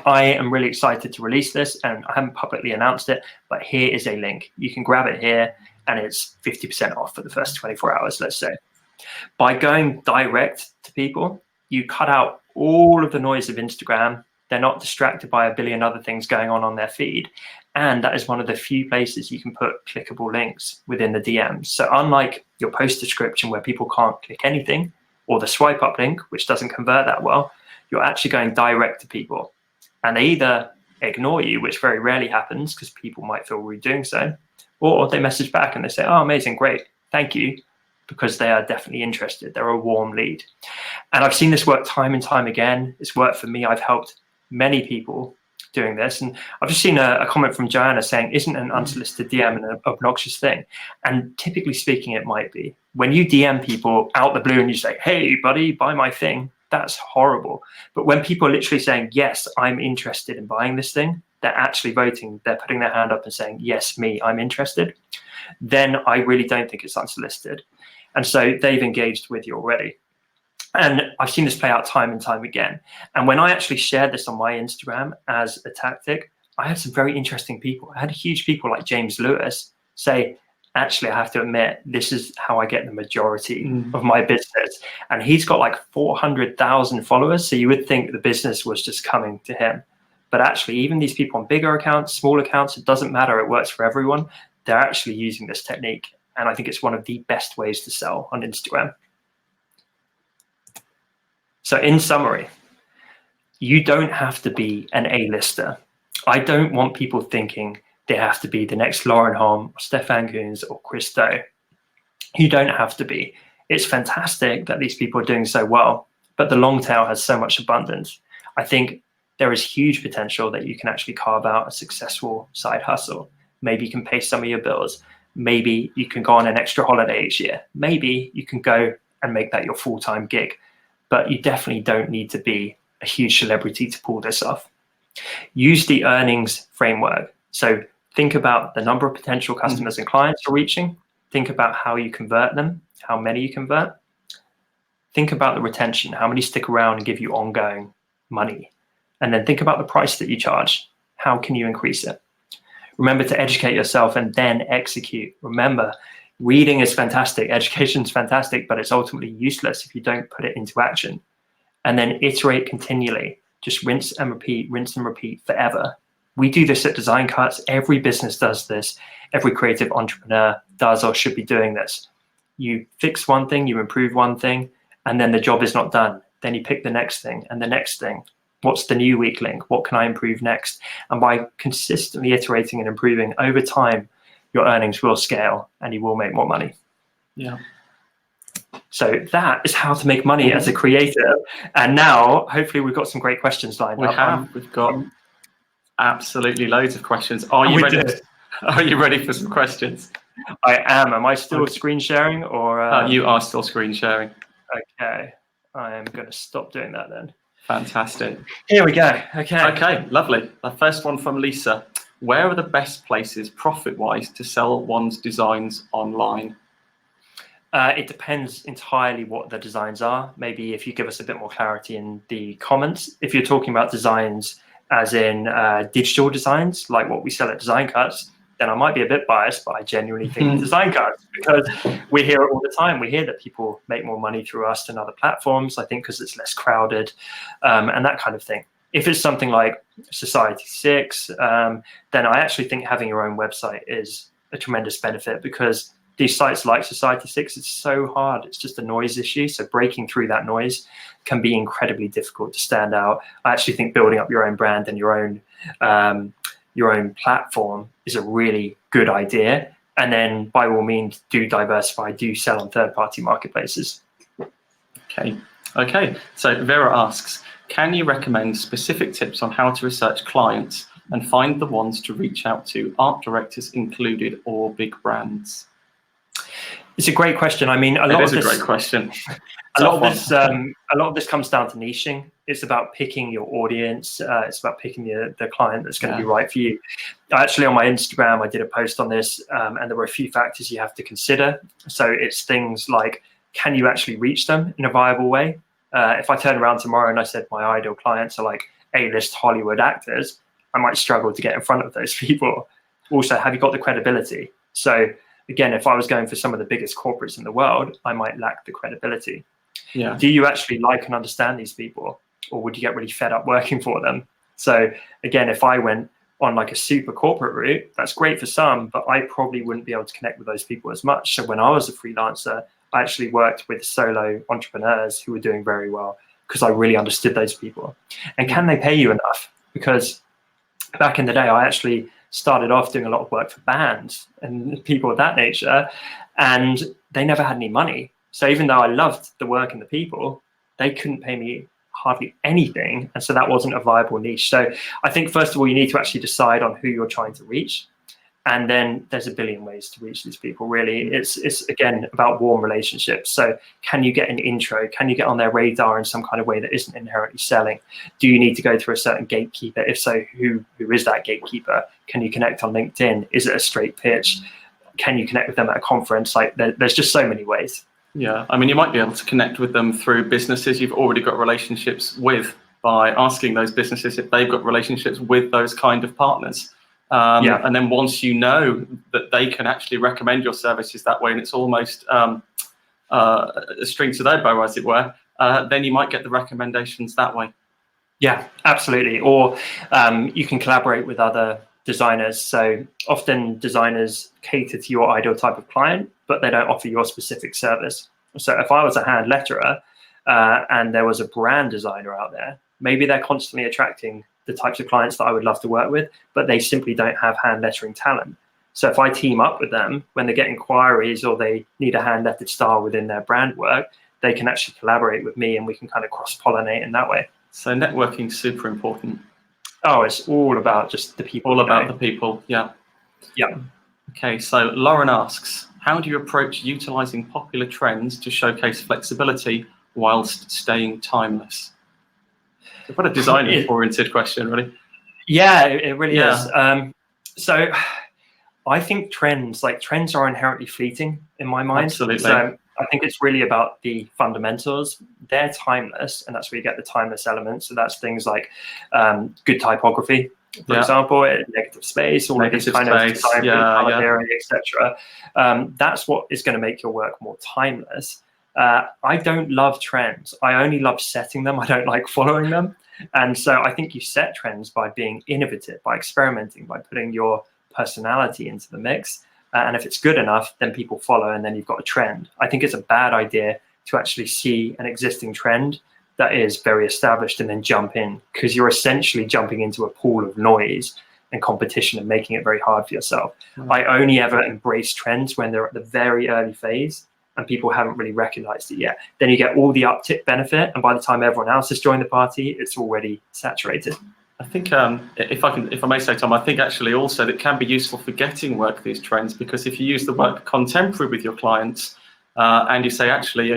I am really excited to release this and I haven't publicly announced it, but here is a link. You can grab it here and it's 50% off for the first 24 hours, let's say. By going direct to people, you cut out all of the noise of Instagram. They're not distracted by a billion other things going on their feed. And that is one of the few places you can put clickable links within the DMs. So unlike your post description where people can't click anything, or the swipe up link, which doesn't convert that well, you're actually going direct to people. And they either ignore you, which very rarely happens because people might feel rude doing so, or they message back and they say, oh, amazing, great, thank you, because they are definitely interested. They're a warm lead. And I've seen this work time and time again. It's worked for me. I've helped many people doing this. And I've just seen a comment from Joanna saying, isn't an unsolicited DM an obnoxious thing? And typically speaking, it might be. When you DM people out the blue and you say, hey, buddy, buy my thing, that's horrible. But when people are literally saying, yes, I'm interested in buying this thing, they're actually voting, they're putting their hand up and saying, yes, me, I'm interested, then I really don't think it's unsolicited. And so they've engaged with you already. And I've seen this play out time and time again. And when I actually shared this on my Instagram as a tactic, I had some very interesting people. I had huge people like James Lewis say, actually, I have to admit, this is how I get the majority of my business. And he's got like 400,000 followers. So you would think the business was just coming to him. But actually, even these people on bigger accounts, small accounts, it doesn't matter. It works for everyone. They're actually using this technique. And I think it's one of the best ways to sell on Instagram. So in summary, you don't have to be an A-lister. I don't want people thinking they have to be the next Lauren Holm, or Stefan Kuhns, or Chris Do. You don't have to be. It's fantastic that these people are doing so well, but the long tail has so much abundance. I think there is huge potential that you can actually carve out a successful side hustle. Maybe you can pay some of your bills. Maybe you can go on an extra holiday each year. Maybe you can go and make that your full-time gig. But you definitely don't need to be a huge celebrity to pull this off. Use the earnings framework. So think about the number of potential customers and clients you're reaching. Think about how you convert them, how many you convert. Think about the retention, how many stick around and give you ongoing money. and then think about the price that you charge. How can you increase it? Remember to educate yourself and then execute. Remember, reading is fantastic, education is fantastic, but it's ultimately useless if you don't put it into action. And then iterate continually. Just rinse and repeat forever. We do this at Design Cuts. Every business does this. Every creative entrepreneur does or should be doing this. You fix one thing, you improve one thing, and then the job is not done. Then you pick the next thing and the next thing. What's the new weak link? What can I improve next? And by consistently iterating and improving over time, your earnings will scale and you will make more money. Yeah. So that is how to make money as a creator. And now, hopefully, we've got some great questions lined up. We've got absolutely loads of questions. Are you ready? Are you ready for some questions? I am. Am I still screen sharing, or you are still screen sharing? Okay, I am going to stop doing that then. Fantastic. Here we go. Okay, lovely. The first one from Lisa. Where are the best places, profit-wise, to sell one's designs online? It depends entirely what the designs are. Maybe if you give us a bit more clarity in the comments. If you're talking about designs as in digital designs, like what we sell at Design Cuts, then I might be a bit biased, but I genuinely think Design Cuts, because we hear it all the time. We hear that people make more money through us than other platforms, I think because it's less crowded and that kind of thing. If it's something like Society 6, then I actually think having your own website is a tremendous benefit, because these sites like Society 6, it's so hard. It's just a noise issue. So breaking through that noise can be incredibly difficult to stand out. I actually think building up your own brand and your own platform is a really good idea. And then by all means, do diversify, do sell on third-party marketplaces. Okay. So Vera asks, can you recommend specific tips on how to research clients and find the ones to reach out to, art directors included, or big brands? It's a great question. I mean, a lot of this comes down to niching. It's about picking your audience. It's about picking the client that's going to be right for you. Actually, on my Instagram, I did a post on this, and there were a few factors you have to consider. So it's things like, can you actually reach them in a viable way? If I turn around tomorrow and I said my ideal clients are like A-list Hollywood actors, I might struggle to get in front of those people. Also, have you got the credibility? So again, if I was going for some of the biggest corporates in the world, I might lack the credibility. Yeah. Do you actually like and understand these people, or would you get really fed up working for them? So again, if I went on like a super corporate route, that's great for some, but I probably wouldn't be able to connect with those people as much. So when I was a freelancer, I actually worked with solo entrepreneurs who were doing very well because I really understood those people. And can they pay you enough? Because back in the day, I actually started off doing a lot of work for bands and people of that nature, and they never had any money. So even though I loved the work and the people, they couldn't pay me hardly anything. And so that wasn't a viable niche. So I think, first of all, you need to actually decide on who you're trying to reach. And then there's a billion ways to reach these people, really. It's again, about warm relationships. So can you get an intro? Can you get on their radar in some kind of way that isn't inherently selling? Do you need to go through a certain gatekeeper? If so, who is that gatekeeper? Can you connect on LinkedIn? Is it a straight pitch? Can you connect with them at a conference? Like there's just so many ways. Yeah, I mean, you might be able to connect with them through businesses you've already got relationships with by asking those businesses if they've got relationships with those kind of partners. And then once you know that they can actually recommend your services that way, and it's almost a string to their bow, as it were, then you might get the recommendations that way. Yeah, absolutely. Or you can collaborate with other designers. So often designers cater to your ideal type of client, but they don't offer your specific service. So if I was a hand letterer and there was a brand designer out there, maybe they're constantly attracting the types of clients that I would love to work with, but they simply don't have hand lettering talent. So if I team up with them, when they get inquiries or they need a hand lettered style within their brand work, they can actually collaborate with me and we can kind of cross-pollinate in that way. So networking is super important. Oh, it's all about just the people. All about the people, yeah. Yeah. Okay, so Lauren asks, how do you approach utilizing popular trends to showcase flexibility whilst staying timeless? What a design-oriented question, really. Yeah, it really is. So I think trends are inherently fleeting in my mind. Absolutely. So I think it's really about the fundamentals. They're timeless, and that's where you get the timeless elements. So that's things like good typography, for example, negative space, all of this kind of design, color theory, etc. That's what is going to make your work more timeless. I don't love trends. I only love setting them. I don't like following them. And so I think you set trends by being innovative, by experimenting, by putting your personality into the mix. And if it's good enough, then people follow, and then you've got a trend. I think it's a bad idea to actually see an existing trend that is very established and then jump in, because you're essentially jumping into a pool of noise and competition and making it very hard for yourself. I only ever embrace trends when they're at the very early phase and people haven't really recognized it yet. Then you get all the uptick benefit, and by the time everyone else has joined the party, it's already saturated. I think if I may say, Tom, I think actually also that can be useful for getting work these trends, because if you use the word contemporary with your clients and you say, actually,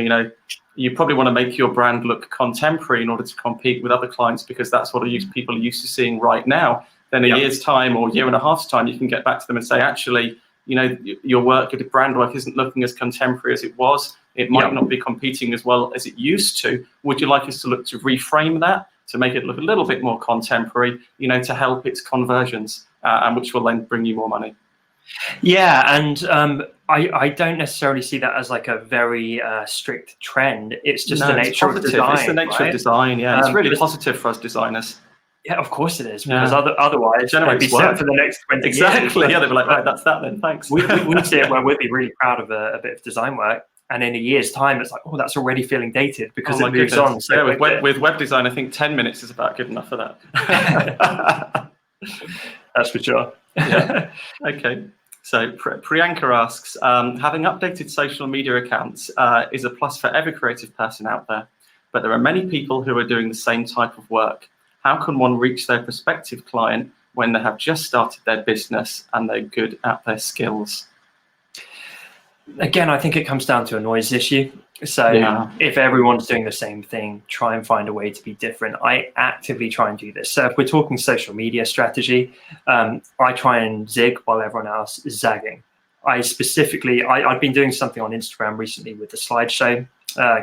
you probably want to make your brand look contemporary in order to compete with other clients, because that's what people are used to seeing right now. Then a year's time or year and a half's time, you can get back to them and say, actually, your work, your brand work isn't looking as contemporary as it was. It might not be competing as well as it used to. Would you like us to look to reframe that, to make it look a little bit more contemporary, to help its conversions, and which will then bring you more money? Yeah, and I don't necessarily see that as like a very strict trend. It's just the nature of design. It's the nature of design, it's really positive for us designers. Yeah, of course it is, because otherwise they'd be set for the next 20 years. Exactly, they'd be like, right, that's that then, thanks. We see it where we'd be really proud of a bit of design work, and in a year's time, it's like, oh, that's already feeling dated, because it moves on. So with web design, I think 10 minutes is about good enough for that. That's for sure. Okay. So Priyanka asks, having updated social media accounts is a plus for every creative person out there, but there are many people who are doing the same type of work. How can one reach their prospective client when they have just started their business and they're good at their skills? Again, I think it comes down to a noise issue. So if everyone's doing the same thing, try and find a way to be different. I actively try and do this. So if we're talking social media strategy, I try and zig while everyone else is zagging. I've been doing something on Instagram recently with the slideshow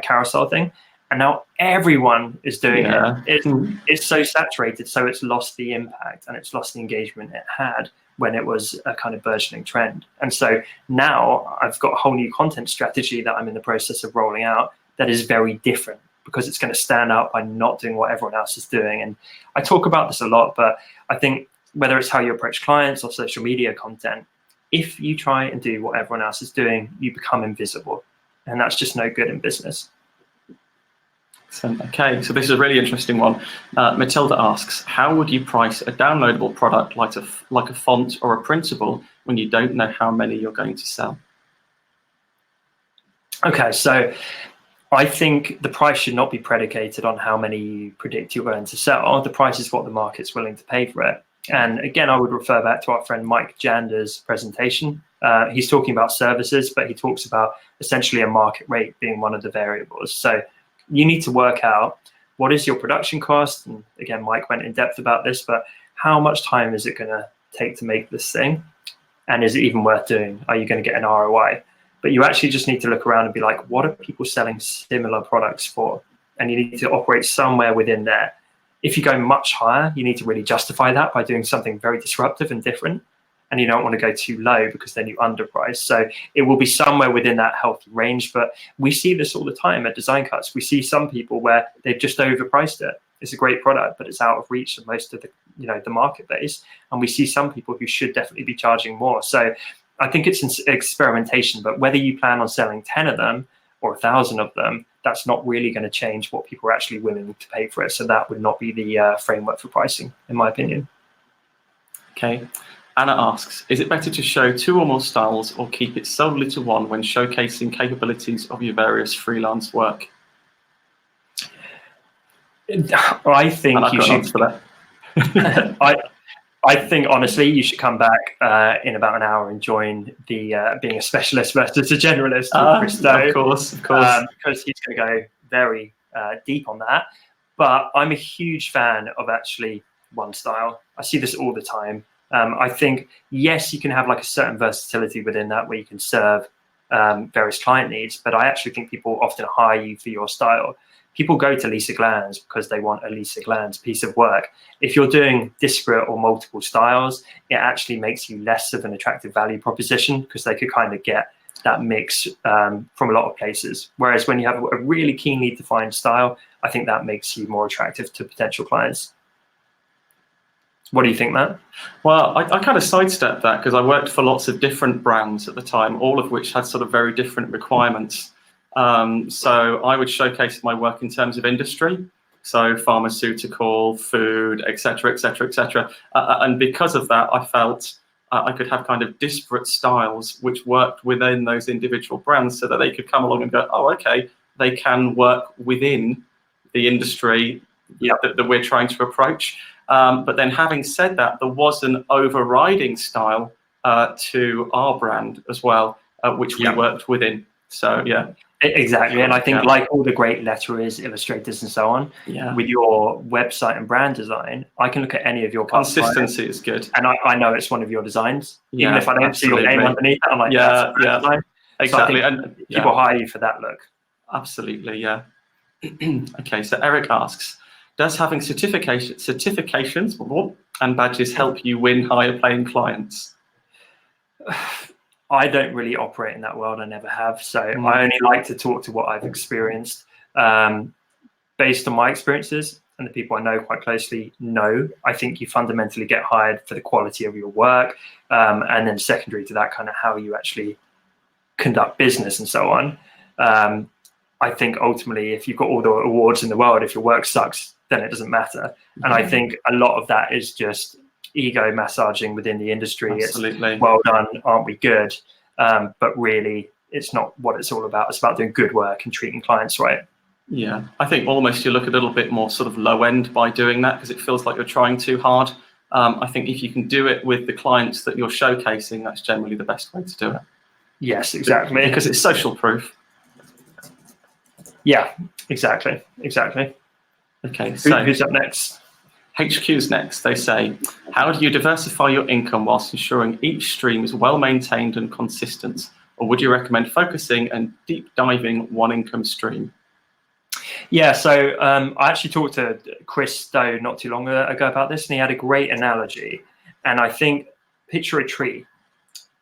carousel thing, and now everyone is doing it. It's so saturated, so it's lost the impact and it's lost the engagement it had when it was a kind of burgeoning trend. And so now I've got a whole new content strategy that I'm in the process of rolling out that is very different, because it's going to stand out by not doing what everyone else is doing. And I talk about this a lot, but I think whether it's how you approach clients or social media content, if you try and do what everyone else is doing, you become invisible. And that's just no good in business. Okay, so this is a really interesting one. Matilda asks, how would you price a downloadable product like a font or a printable when you don't know how many you're going to sell? Okay, so I think the price should not be predicated on how many you predict you're going to sell. The price is what the market's willing to pay for it. And again, I would refer back to our friend Mike Jander's presentation. He's talking about services, but he talks about essentially a market rate being one of the variables. So you need to work out what is your production cost. And again, Mike went in depth about this, but how much time is it going to take to make this thing? And is it even worth doing? Are you going to get an ROI? But you actually just need to look around and be like, what are people selling similar products for? And you need to operate somewhere within there. If you go much higher, you need to really justify that by doing something very disruptive and different. And you don't want to go too low, because then you underprice. So it will be somewhere within that healthy range. But we see this all the time at Design Cuts. We see some people where they've just overpriced it. It's a great product, but it's out of reach of most of the market base. And we see some people who should definitely be charging more. So I think it's an experimentation, but whether you plan on selling 10 of them or 1,000 of them, that's not really going to change what people are actually willing to pay for it. So that would not be the framework for pricing, in my opinion. Okay. Anna asks, is it better to show 2 or more styles or keep it solely to one when showcasing capabilities of your various freelance work? I think you should. For that. I think, honestly, you should come back in about an hour and join the being a specialist versus a generalist with Christo. Of course. Because he's going to go very deep on that. But I'm a huge fan of actually one style. I see this all the time. I think, yes, you can have like a certain versatility within that where you can serve various client needs. But I actually think people often hire you for your style. People go to Lisa Glanz because they want a Lisa Glanz piece of work. If you're doing disparate or multiple styles, it actually makes you less of an attractive value proposition because they could kind of get that mix from a lot of places. Whereas when you have a really keenly defined style, I think that makes you more attractive to potential clients. What do you think, Matt? Well, I kind of sidestepped that because I worked for lots of different brands at the time, all of which had sort of very different requirements. So I would showcase my work in terms of industry, so pharmaceutical, food, etc., etc., etc. And because of that, I felt I could have kind of disparate styles which worked within those individual brands, so that they could come along and go, oh, okay, they can work within the industry that we're trying to approach. But then having said that, there was an overriding style to our brand as well, which we worked within. So, yeah. Exactly. And I think like all the great letterers, illustrators, and so on, with your website and brand design, I can look at any of your consistency is good. And I know it's one of your designs. Even if I don't see your name underneath it, I'm like, design. Exactly. So and people hire you for that look. Absolutely, yeah. Okay, so Eric asks, does having certifications and badges help you win higher paying clients? I don't really operate in that world. I never have. So I only like to talk to what I've experienced. Based on my experiences and the people I know quite closely, no, I think you fundamentally get hired for the quality of your work. And then secondary to that, kind of how you actually conduct business and so on. I think ultimately, if you've got all the awards in the world, if your work sucks, then it doesn't matter. And I think a lot of that is just ego massaging within the industry. Absolutely. It's well done, aren't we good? But really, it's not what it's all about. It's about doing good work and treating clients right. Yeah, I think almost you look a little bit more sort of low end by doing that because it feels like you're trying too hard. I think if you can do it with the clients that you're showcasing, that's generally the best way to do it. Yes, exactly. Because it's social proof. Yeah, exactly. Okay, so who's up next? HQ's next. They say, how do you diversify your income whilst ensuring each stream is well maintained and consistent? Or would you recommend focusing and deep diving one income stream? Yeah, so I actually talked to Chris Stowe not too long ago about this, and he had a great analogy. And I think, picture a tree.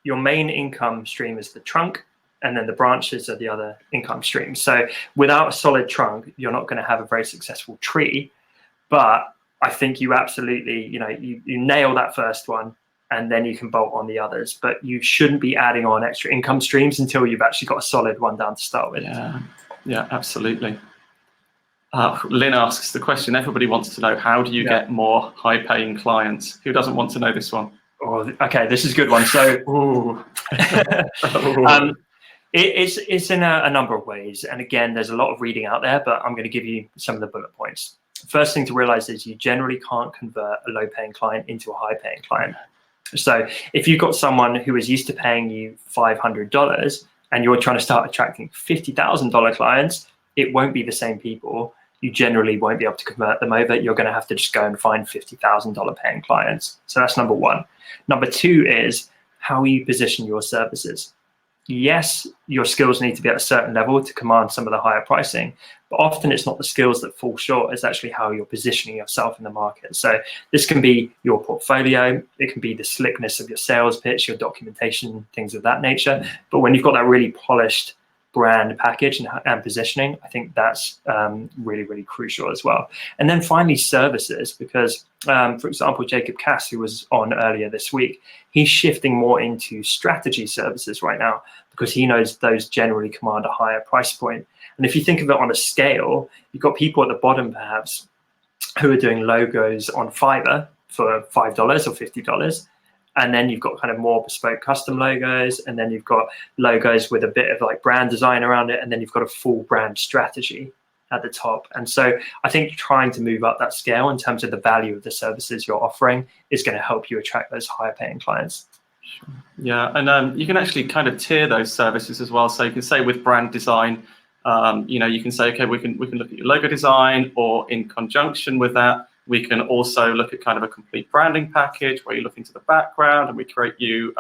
Your main income stream is the trunk, and then the branches are the other income streams. So without a solid trunk, you're not going to have a very successful tree. But I think you absolutely, you nail that first one, and then you can bolt on the others. But you shouldn't be adding on extra income streams until you've actually got a solid one down to start with. Yeah, absolutely. Lynn asks the question everybody wants to know: how do you get more high-paying clients? Who doesn't want to know this one? Oh, okay, this is a good one. So, it's in a number of ways, and again, there's a lot of reading out there, but I'm going to give you some of the bullet points. First thing to realize is you generally can't convert a low-paying client into a high-paying client. So if you've got someone who is used to paying you $500 and you're trying to start attracting $50,000 clients, it won't be the same people. You generally won't be able to convert them over. You're going to have to just go and find $50,000 paying clients. So that's number one. Number two is how you position your services. Yes, your skills need to be at a certain level to command some of the higher pricing, but often it's not the skills that fall short, it's actually how you're positioning yourself in the market. So this can be your portfolio, it can be the slickness of your sales pitch, your documentation, things of that nature. But when you've got that really polished brand package and positioning, I think that's really, really crucial as well. And then finally, services, because for example, Jacob Cass, who was on earlier this week, he's shifting more into strategy services right now because he knows those generally command a higher price point. And if you think of it on a scale, you've got people at the bottom perhaps who are doing logos on Fiverr for $5 or $50. And then you've got kind of more bespoke custom logos, and then you've got logos with a bit of like brand design around it, and then you've got a full brand strategy at the top. And so I think trying to move up that scale in terms of the value of the services you're offering is going to help you attract those higher paying clients. Yeah, and you can actually kind of tier those services as well. So you can say with brand design, you can say, okay, we can look at your logo design, or in conjunction with that, we can also look at kind of a complete branding package where you look into the background and we create you,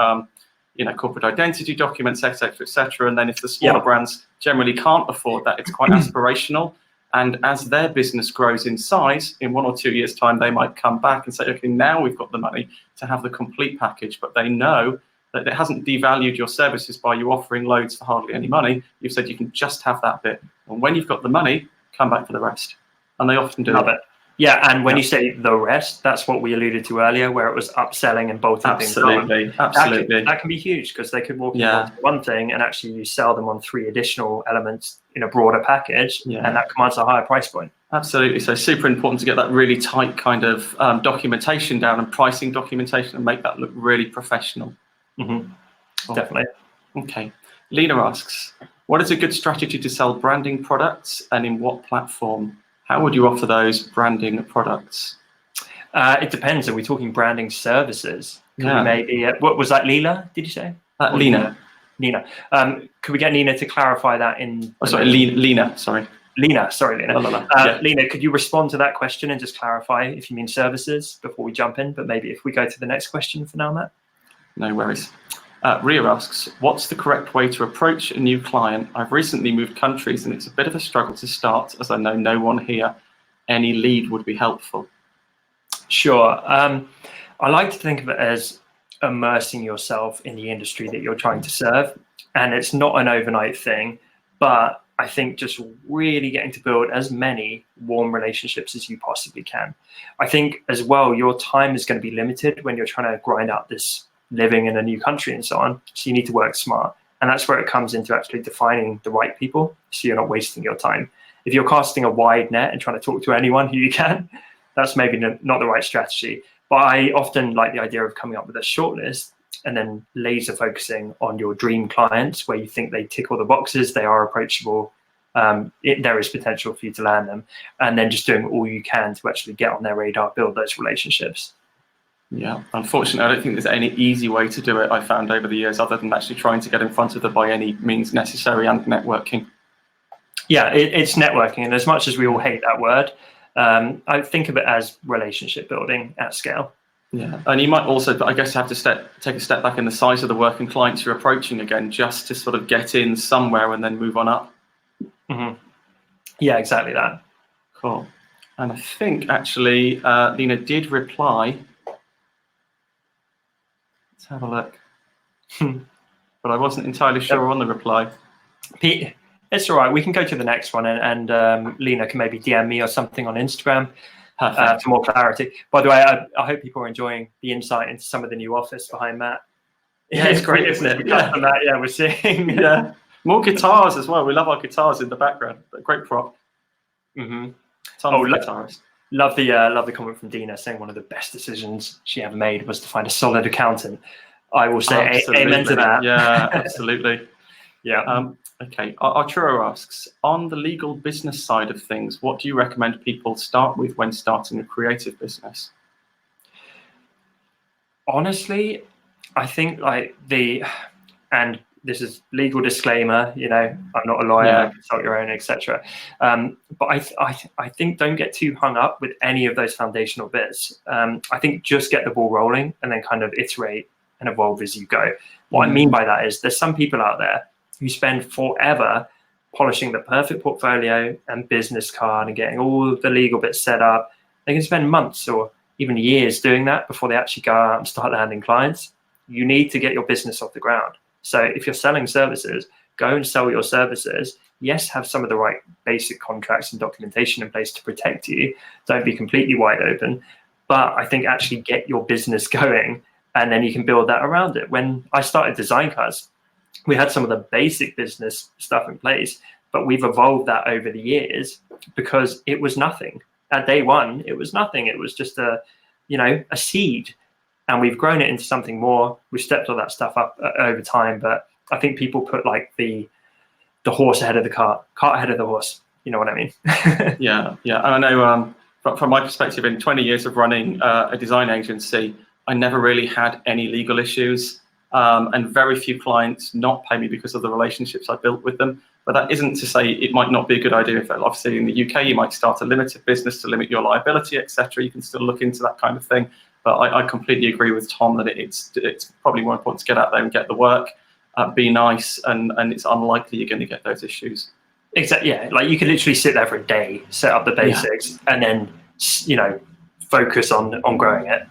corporate identity documents, etc., etc. And then if the smaller brands generally can't afford that, it's quite aspirational. And as their business grows in size, in 1 or 2 years' time, they might come back and say, okay, now we've got the money to have the complete package. But they know that it hasn't devalued your services by you offering loads for hardly any money. You've said you can just have that bit. And when you've got the money, come back for the rest. And they often do. Love it. Yeah, and when you say the rest, that's what we alluded to earlier, where it was upselling and bolting things on. Absolutely. That can be huge, because they could walk in on one thing and actually you sell them on 3 additional elements in a broader package, and that commands a higher price point. Absolutely. So super important to get that really tight kind of documentation down and pricing documentation and make that look really professional. Cool. Definitely. Okay. Lena asks, what is a good strategy to sell branding products and in what platform? How would you offer those branding products? It depends. Are we talking branding services? Could we maybe, what was that, Leela, did you say? Lena. Nina. Could we get Nina to clarify that in... Oh, sorry, Lena, sorry. Lena, sorry, Lena. Yeah. Lena, could you respond to that question and just clarify if you mean services before we jump in? But maybe if we go to the next question for now, Matt. No worries. Ria asks, what's the correct way to approach a new client? I've recently moved countries and it's a bit of a struggle to start as I know no one here. Any lead would be helpful. Sure. I like to think of it as immersing yourself in the industry that you're trying to serve. And it's not an overnight thing, but I think just really getting to build as many warm relationships as you possibly can. I think as well, your time is going to be limited when you're trying to grind out this living in a new country and so on. So you need to work smart. And that's where it comes into actually defining the right people, so you're not wasting your time. If you're casting a wide net and trying to talk to anyone who you can, that's maybe not the right strategy. But I often like the idea of coming up with a shortlist and then laser focusing on your dream clients where you think they tick all the boxes, they are approachable, there is potential for you to land them, and then just doing all you can to actually get on their radar, build those relationships. Yeah, unfortunately, I don't think there's any easy way to do it, I found over the years, other than actually trying to get in front of them by any means necessary and networking. Yeah, it's networking. And as much as we all hate that word, I think of it as relationship building at scale. Yeah, and you might also, I guess, have to take a step back in the size of the work and clients you're approaching again, just to sort of get in somewhere and then move on up. Yeah, exactly that. Cool. And I think actually Lena did reply. Let's have a look. But I wasn't entirely sure on the reply. Pete, it's all right. We can go to the next one, and Lena can maybe DM me or something on Instagram for more clarity. By the way, I hope people are enjoying the insight into some of the new office behind Matt. Yeah, it's great, isn't it? Yeah, we're seeing. Yeah, more guitars as well. We love our guitars in the background. Great prop. Guitars. Love the comment from Dina saying one of the best decisions she ever made was to find a solid accountant. I will say amen to that. Yeah, absolutely. Yeah. Okay. Arturo asks, on the legal business side of things, what do you recommend people start with when starting a creative business? Honestly, I think and this is legal disclaimer, I'm not a lawyer, consult your own, etc. But I think don't get too hung up with any of those foundational bits. I think just get the ball rolling and then kind of iterate and evolve as you go. What I mean by that is there's some people out there who spend forever polishing the perfect portfolio and business card and getting all the legal bits set up. They can spend months or even years doing that before they actually go out and start landing clients. You need to get your business off the ground. So if you're selling services, go and sell your services. Yes, have some of the right basic contracts and documentation in place to protect you. Don't be completely wide open. But I think actually get your business going, and then you can build that around it. When I started Design Cuts, we had some of the basic business stuff in place, but we've evolved that over the years because it was nothing. At day one, it was nothing. It was just a seed. And we've grown it into something more. We've stepped all that stuff up over time. But I think people put like the horse ahead of the cart ahead of the horse. You know what I mean? Yeah. And I know from my perspective, in 20 years of running a design agency, I never really had any legal issues. And very few clients not pay me because of the relationships I built with them. But that isn't to say it might not be a good idea. If obviously in the UK, you might start a limited business to limit your liability, etc. You can still look into that kind of thing. But I completely agree with Tom that it's probably more important to get out there and get the work, be nice, and it's unlikely you're going to get those issues. Exactly. Yeah, like you could literally sit there for a day, set up the basics, and then focus on growing it.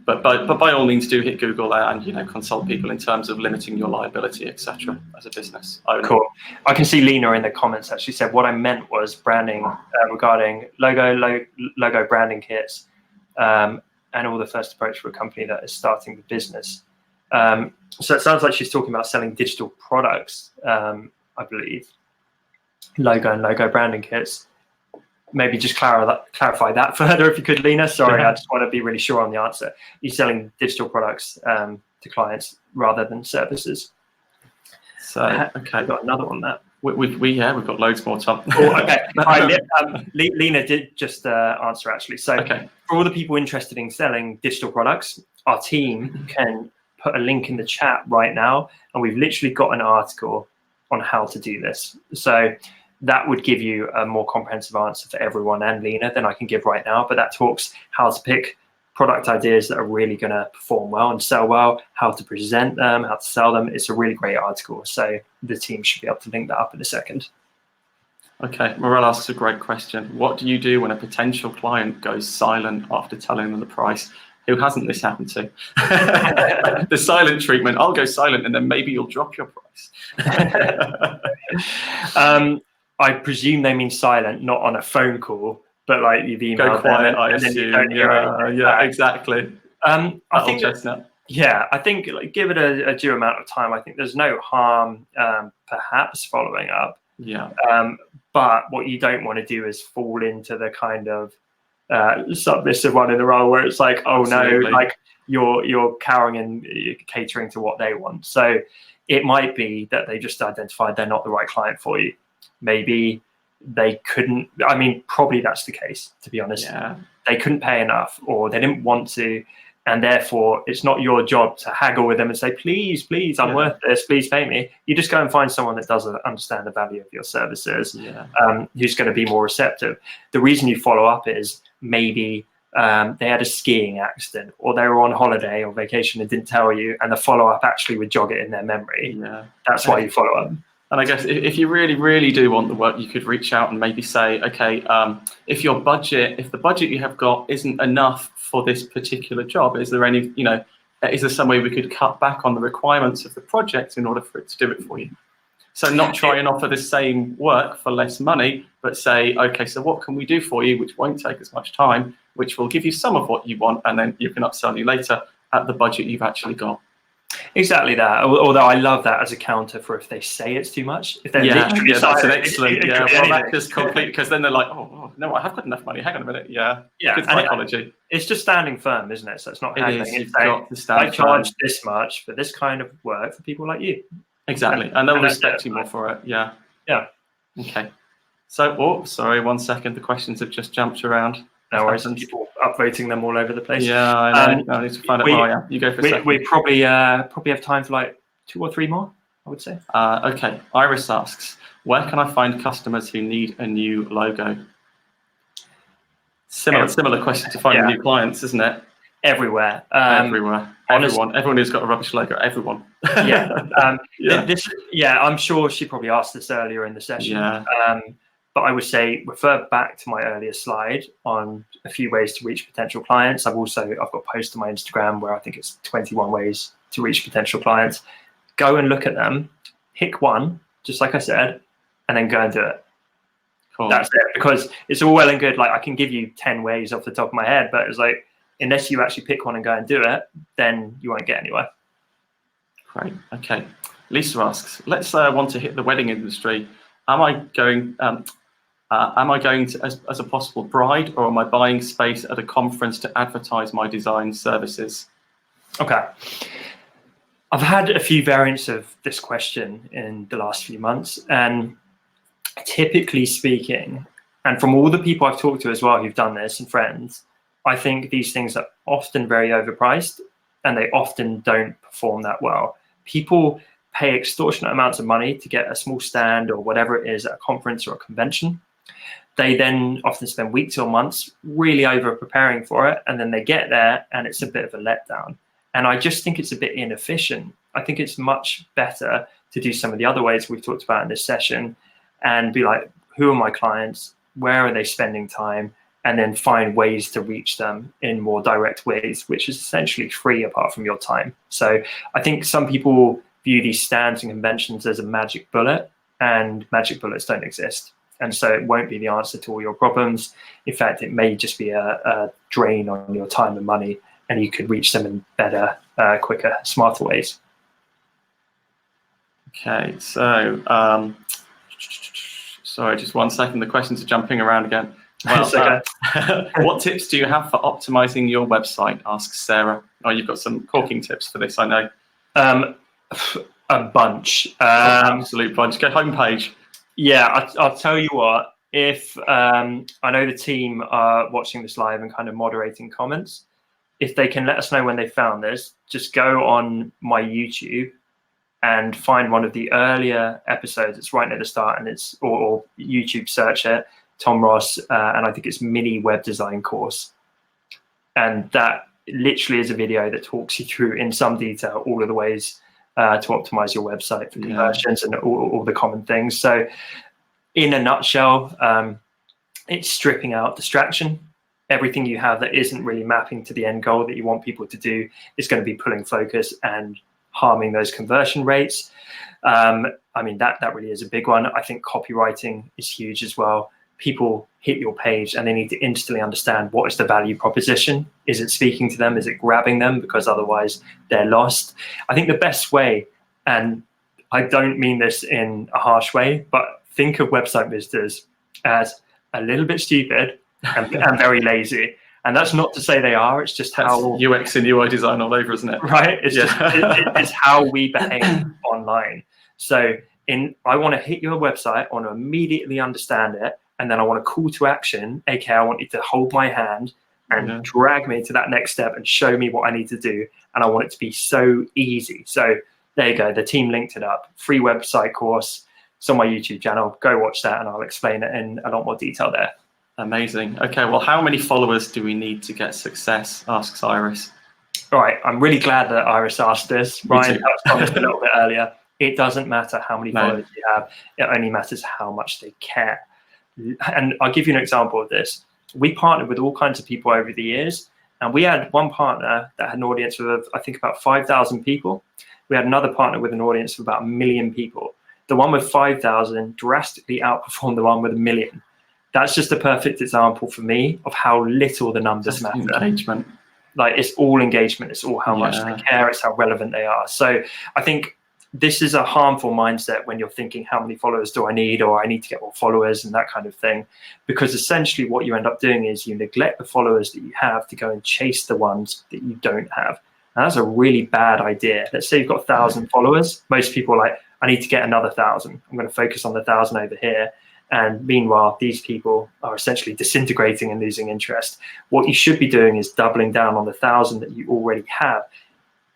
But by all means, do hit Google there and consult people in terms of limiting your liability, etc. as a business owner. Cool. I can see Lena in the comments actually said what I meant was branding regarding logo branding kits, and all the first approach for a company that is starting the business. So it sounds like she's talking about selling digital products, I believe. Logo and logo branding kits. Maybe just clarify that further if you could, Lena. Sorry, I just want to be really sure on the answer. You're selling digital products to clients rather than services. So, okay, I've got another one there. We've got loads more, Tom. Oh, okay. Lena did just answer actually. So for all the people interested in selling digital products, our team can put a link in the chat right now, and we've literally got an article on how to do this. So that would give you a more comprehensive answer for everyone and Lena than I can give right now. But that talks how to pick product ideas that are really going to perform well and sell well, how to present them, how to sell them. It's a really great article. So the team should be able to link that up in a second. Okay, Morel asks a great question. What do you do when a potential client goes silent after telling them the price? Who hasn't this happened to? The silent treatment. I'll go silent and then maybe you'll drop your price. I presume they mean silent, not on a phone call, but like you've emailed go quiet, them I and then assume. you don't hear anything. Yeah, exactly. I think I think give it a due amount of time. I think there's no harm perhaps following up. Yeah. But what you don't want to do is fall into the kind of submissive one in the role where it's like, oh Absolutely. no, like you're cowering and you're catering to what they want. So it might be that they just identified they're not the right client for you. Maybe they couldn't, I mean, probably that's the case, to be honest. Yeah. They couldn't pay enough or they didn't want to. And therefore, it's not your job to haggle with them and say, please, I'm worth this, please pay me. You just go and find someone that does understand the value of your services, who's going to be more receptive. The reason you follow up is maybe they had a skiing accident or they were on holiday or vacation and didn't tell you, and the follow-up actually would jog it in their memory. Yeah. That's why you follow up. And I guess if you really, really do want the work, you could reach out and maybe say, okay, if the budget you have got isn't enough for this particular job, is there any, is there some way we could cut back on the requirements of the project in order for it to do it for you? So not try and offer the same work for less money, but say, okay, so what can we do for you, which won't take as much time, which will give you some of what you want, and then you can upsell you later at the budget you've actually got. Exactly that. Although I love that as a counter for if they say it's too much. If they're literally that's an excellent. Well, that just complete, because then they're like, oh no, I have got enough money. Hang on a minute. Yeah. Good psychology. It's just standing firm, isn't it? So it's not haggling. It's saying, I charge this much for this kind of work for people like you. Exactly, and they'll respect you more for it. Yeah. Yeah. Okay. So, sorry, 1 second. The questions have just jumped around. No worries. People upvoting them all over the place. Yeah, I know. I need to find out. You go for a second. We probably have time for like 2 or 3 more, I would say. Okay. Iris asks, where can I find customers who need a new logo? Similar question to finding new clients, isn't it? Everywhere. Everywhere. Everyone who's got a rubbish logo. Everyone. I'm sure she probably asked this earlier in the session. Yeah. But I would say refer back to my earlier slide on a few ways to reach potential clients. I've got a post on my Instagram where I think it's 21 ways to reach potential clients. Go and look at them, pick one, just like I said, and then go and do it. Cool. That's it. Because it's all well and good. Like I can give you 10 ways off the top of my head, but it's like, unless you actually pick one and go and do it, then you won't get anywhere. Great. Okay. Lisa asks, let's want to hit the wedding industry. Am I going to as a possible bride, or am I buying space at a conference to advertise my design services? Okay. I've had a few variants of this question in the last few months, and typically speaking, and from all the people I've talked to as well who've done this and friends, I think these things are often very overpriced and they often don't perform that well. People pay extortionate amounts of money to get a small stand or whatever it is at a conference or a convention. they then often spend weeks or months really over preparing for it, and then they get there and it's a bit of a letdown. And I just think it's a bit inefficient. I think it's much better to do some of the other ways we've talked about in this session and be like, who are my clients? Where are they spending time? And then find ways to reach them in more direct ways, which is essentially free apart from your time. So I think some people view these stands and conventions as a magic bullet, and magic bullets don't exist. And so it won't be the answer to all your problems. In fact, it may just be a drain on your time and money, and you could reach them in better, quicker, smarter ways. Okay, so sorry, just 1 second. The questions are jumping around again. Well, what tips do you have for optimizing your website? Asks Sarah. Oh, you've got some corking tips for this, I know. A bunch. Absolute bunch. Go homepage. Yeah, I'll tell you what. If I know the team are watching this live and kind of moderating comments, if they can let us know when they found this, just go on my YouTube and find one of the earlier episodes. It's right near the start, and it's or YouTube search it, Tom Ross, and I think it's mini web design course. And that literally is a video that talks you through in some detail all of the ways to optimize your website for conversions and all the common things. So in a nutshell, it's stripping out distraction. Everything you have that isn't really mapping to the end goal that you want people to do is going to be pulling focus and harming those conversion rates. I mean, that really is a big one. I think copywriting is huge as well. People hit your page and they need to instantly understand what is the value proposition. Is it speaking to them? Is it grabbing them? Because otherwise they're lost. I think the best way, and I don't mean this in a harsh way, but think of website visitors as a little bit stupid and very lazy. And that's not to say they are, it's just how UX and UI design all over, isn't it? Right. It's just it's how we behave online. So I want to hit your website, I want to immediately understand it, and then I want a call to action, aka I want you to hold my hand and drag me to that next step and show me what I need to do. And I want it to be so easy. So there you go. The team linked it up. Free website course. It's on my YouTube channel. Go watch that and I'll explain it in a lot more detail there. Amazing. Okay, well, how many followers do we need to get success? Asks Iris. All right. I'm really glad that Iris asked this. Ryan touched on this a little bit earlier. It doesn't matter how many followers you have. It only matters how much they care. And I'll give you an example of this. We partnered with all kinds of people over the years, and we had one partner that had an audience of, I think, about 5,000 people. We had another partner with an audience of about 1 million people. The one with 5,000 drastically outperformed the one with 1 million. That's just a perfect example for me of how little the numbers matter. Engagement. Like, it's all engagement. It's all how much they care. It's how relevant they are. So I think this is a harmful mindset when you're thinking, how many followers do I need? Or I need to get more followers and that kind of thing. Because essentially what you end up doing is you neglect the followers that you have to go and chase the ones that you don't have. And that's a really bad idea. Let's say you've got 1,000 followers. Most people are like, I need to get another 1,000. I'm going to focus on the 1,000 over here. And meanwhile, these people are essentially disintegrating and losing interest. What you should be doing is doubling down on the 1,000 that you already have,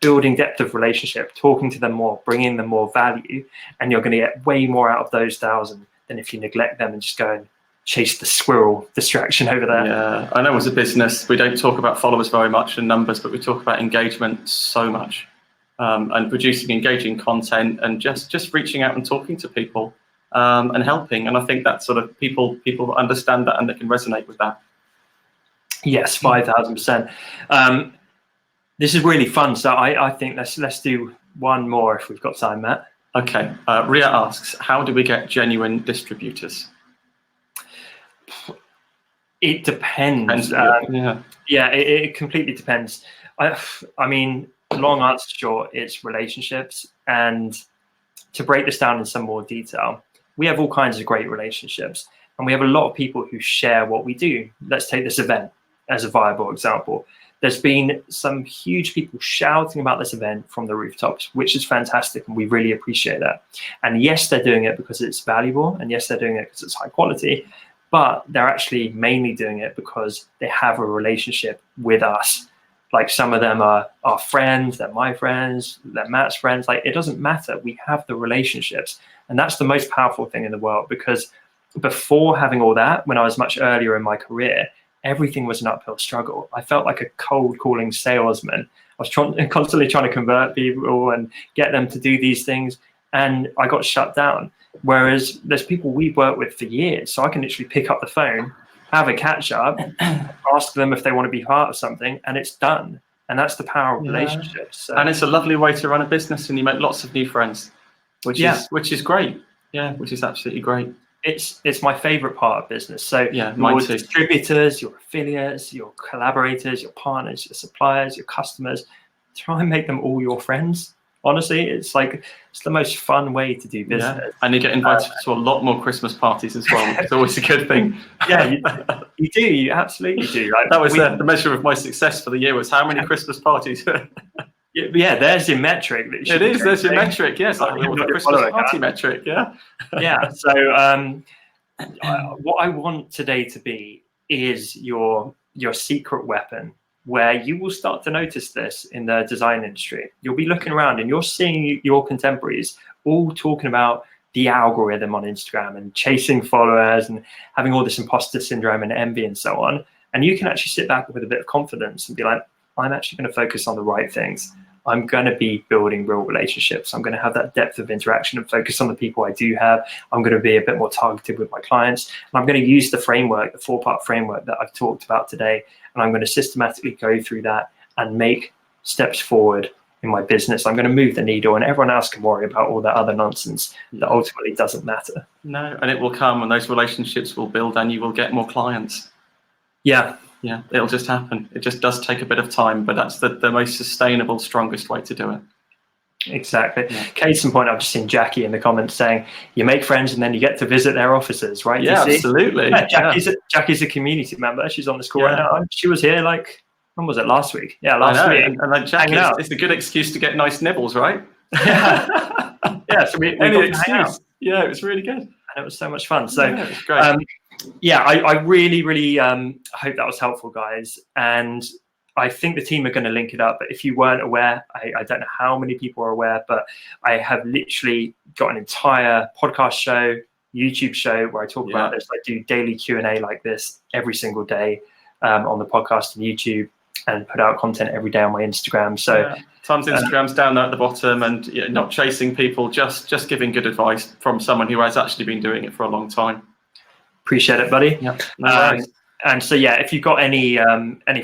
building depth of relationship, talking to them more, bringing them more value, and you're going to get way more out of those 1,000 than if you neglect them and just go and chase the squirrel distraction over there. Yeah, I know as a business, we don't talk about followers very much and numbers, but we talk about engagement so much, and producing engaging content and just reaching out and talking to people. And helping, and I think that sort of people understand that and they can resonate with that. Yes, 5,000%. This is really fun, so I think let's do one more if we've got time, Matt. Okay. Ria asks, how do we get genuine distributors? It depends. It completely depends. I mean, long answer short, it's relationships. And to break this down in some more detail, we have all kinds of great relationships, and we have a lot of people who share what we do. Let's take this event as a viable example. There's been some huge people shouting about this event from the rooftops, which is fantastic, and we really appreciate that. And yes, they're doing it because it's valuable, and yes, they're doing it because it's high quality, but they're actually mainly doing it because they have a relationship with us. Like, some of them are our friends, they're my friends, they're Matt's friends. Like, it doesn't matter. We have the relationships. And that's the most powerful thing in the world, because before having all that, when I was much earlier in my career, everything was an uphill struggle. I felt like a cold calling salesman. I was constantly trying to convert people and get them to do these things, and I got shut down. Whereas there's people we've worked with for years, so I can literally pick up the phone, have a catch up, ask them if they want to be part of something, and it's done. And that's the power of relationships. So, and it's a lovely way to run a business, and you make lots of new friends, which is great. Yeah, which is absolutely great. It's my favorite part of business. So your distributors, your affiliates, your collaborators, your partners, your suppliers, your customers, try and make them all your friends. Honestly, it's the most fun way to do business. Yeah. And you get invited to a lot more Christmas parties as well. It's always a good thing. Yeah, you do. You absolutely do. Right? That was the measure of my success for the year, was how many Christmas parties. Yeah, there's your metric. It is. There's your metric. Yes, like the Christmas party metric. Yeah. Yeah. So what I want today to be is your secret weapon, where you will start to notice this in the design industry. You'll be looking around and you're seeing your contemporaries all talking about the algorithm on Instagram and chasing followers and having all this imposter syndrome and envy and so on. And you can actually sit back with a bit of confidence and be like, I'm actually going to focus on the right things. I'm going to be building real relationships. I'm going to have that depth of interaction and focus on the people I do have. I'm going to be a bit more targeted with my clients. And I'm going to use the framework, the 4-part framework that I've talked about today. And I'm going to systematically go through that and make steps forward in my business. I'm going to move the needle, and everyone else can worry about all that other nonsense that ultimately doesn't matter. No, and it will come, and those relationships will build, and you will get more clients. Yeah. Yeah, it'll just happen. It just does take a bit of time, but that's the most sustainable, strongest way to do it. Exactly. Yeah. Case in point, I've just seen Jackie in the comments saying, you make friends and then you get to visit their offices, right? Yeah, absolutely. Yeah, Jackie's a community member. She's on this call right now. She was here when was it, last week? Yeah, last week. And like Jackie, it's a good excuse to get nice nibbles, right? Yeah, so we any excuse. Yeah, it was really good. And it was so much fun. So it was great. I really, really hope that was helpful, guys. And I think the team are going to link it up. But if you weren't aware, I don't know how many people are aware, but I have literally got an entire podcast show, YouTube show where I talk about this. I do daily Q&A like this every single day on the podcast and YouTube, and put out content every day on my Instagram. So Tom's Instagram's down there at the bottom, and not chasing people, just giving good advice from someone who has actually been doing it for a long time. Appreciate it, buddy. Yeah. And so, if you've got any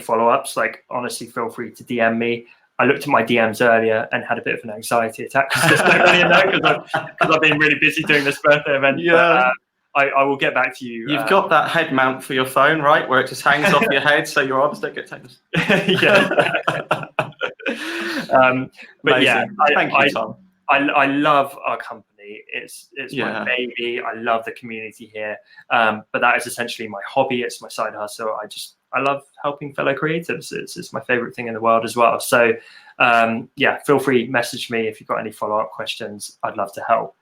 follow-ups, honestly, feel free to DM me. I looked at my DMs earlier and had a bit of an anxiety attack because I've been really busy doing this birthday event. Yeah. But, I will get back to you. You've got that head mount for your phone, right? Where it just hangs off your head so your arms don't get tangled. Yeah. But thank you, Tom. I love our company. It's my baby. I love the community here. But that is essentially my hobby. It's my side hustle. I love helping fellow creatives. It's my favorite thing in the world as well. So feel free, message me if you've got any follow-up questions. I'd love to help.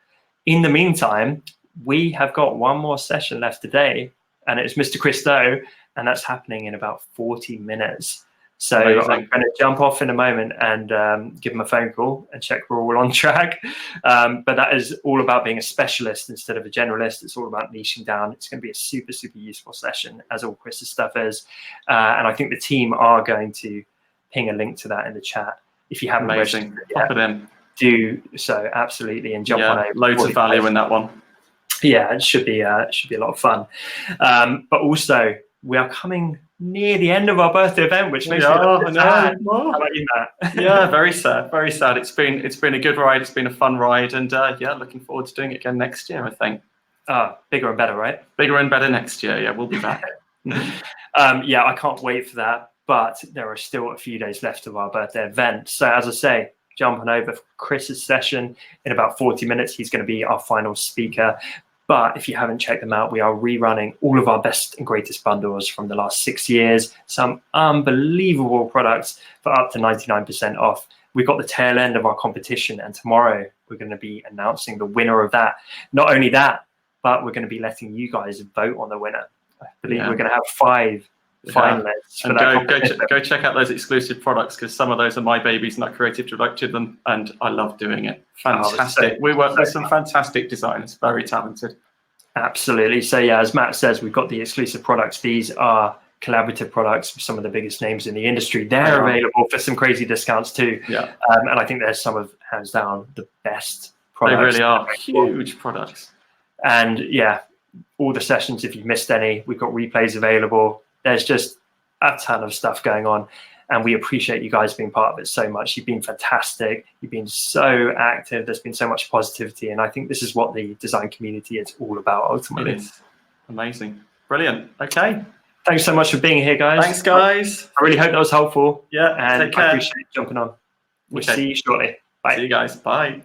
In the meantime, we have got one more session left today, and it's Mr. Christo, and that's happening in about 40 minutes. So amazing. I'm going to jump off in a moment and give him a phone call and check we're all on track. But that is all about being a specialist instead of a generalist. It's all about niching down. It's going to be a super, super useful session, as all Chris's stuff is. And I think the team are going to ping a link to that in the chat. If you haven't registered yet, do so absolutely and jump on over. Loads of value in that one. Yeah, it should be a lot of fun. But also, we are coming near the end of our birthday event, which makes me sad. How about you, Matt? Yeah, very sad, very sad. It's been a good ride. It's been a fun ride, and looking forward to doing it again next year, I think. Bigger and better, right? Bigger and better next year. Yeah, we'll be back. I can't wait for that. But there are still a few days left of our birthday event. So as I say, jump on over for Chris's session in about 40 minutes. He's going to be our final speaker. But if you haven't checked them out, we are rerunning all of our best and greatest bundles from the last 6 years. Some unbelievable products for up to 99% off. We've got the tail end of our competition, and tomorrow we're going to be announcing the winner of that. Not only that, but we're going to be letting you guys vote on the winner. I believe we're going to have 5 finalists. And go check out those exclusive products, because some of those are my babies and I creative directed them, and I love doing it. Fantastic. We work with some fantastic designers, very talented. Absolutely. So yeah, as Matt says, we've got the exclusive products. These are collaborative products with some of the biggest names in the industry. They're available for some crazy discounts too. Yeah. And I think there's some of, hands down, the best products. They really are huge products. And yeah, all the sessions, if you've missed any, we've got replays available. There's just a ton of stuff going on. And we appreciate you guys being part of it so much. You've been fantastic. You've been so active. There's been so much positivity. And I think this is what the design community is all about ultimately. It is. Amazing. Brilliant. Okay. Thanks so much for being here, guys. Thanks, guys. I really hope that was helpful. Yeah. And Take care. I appreciate you jumping on. We'll see you shortly. Bye. See you guys. Bye.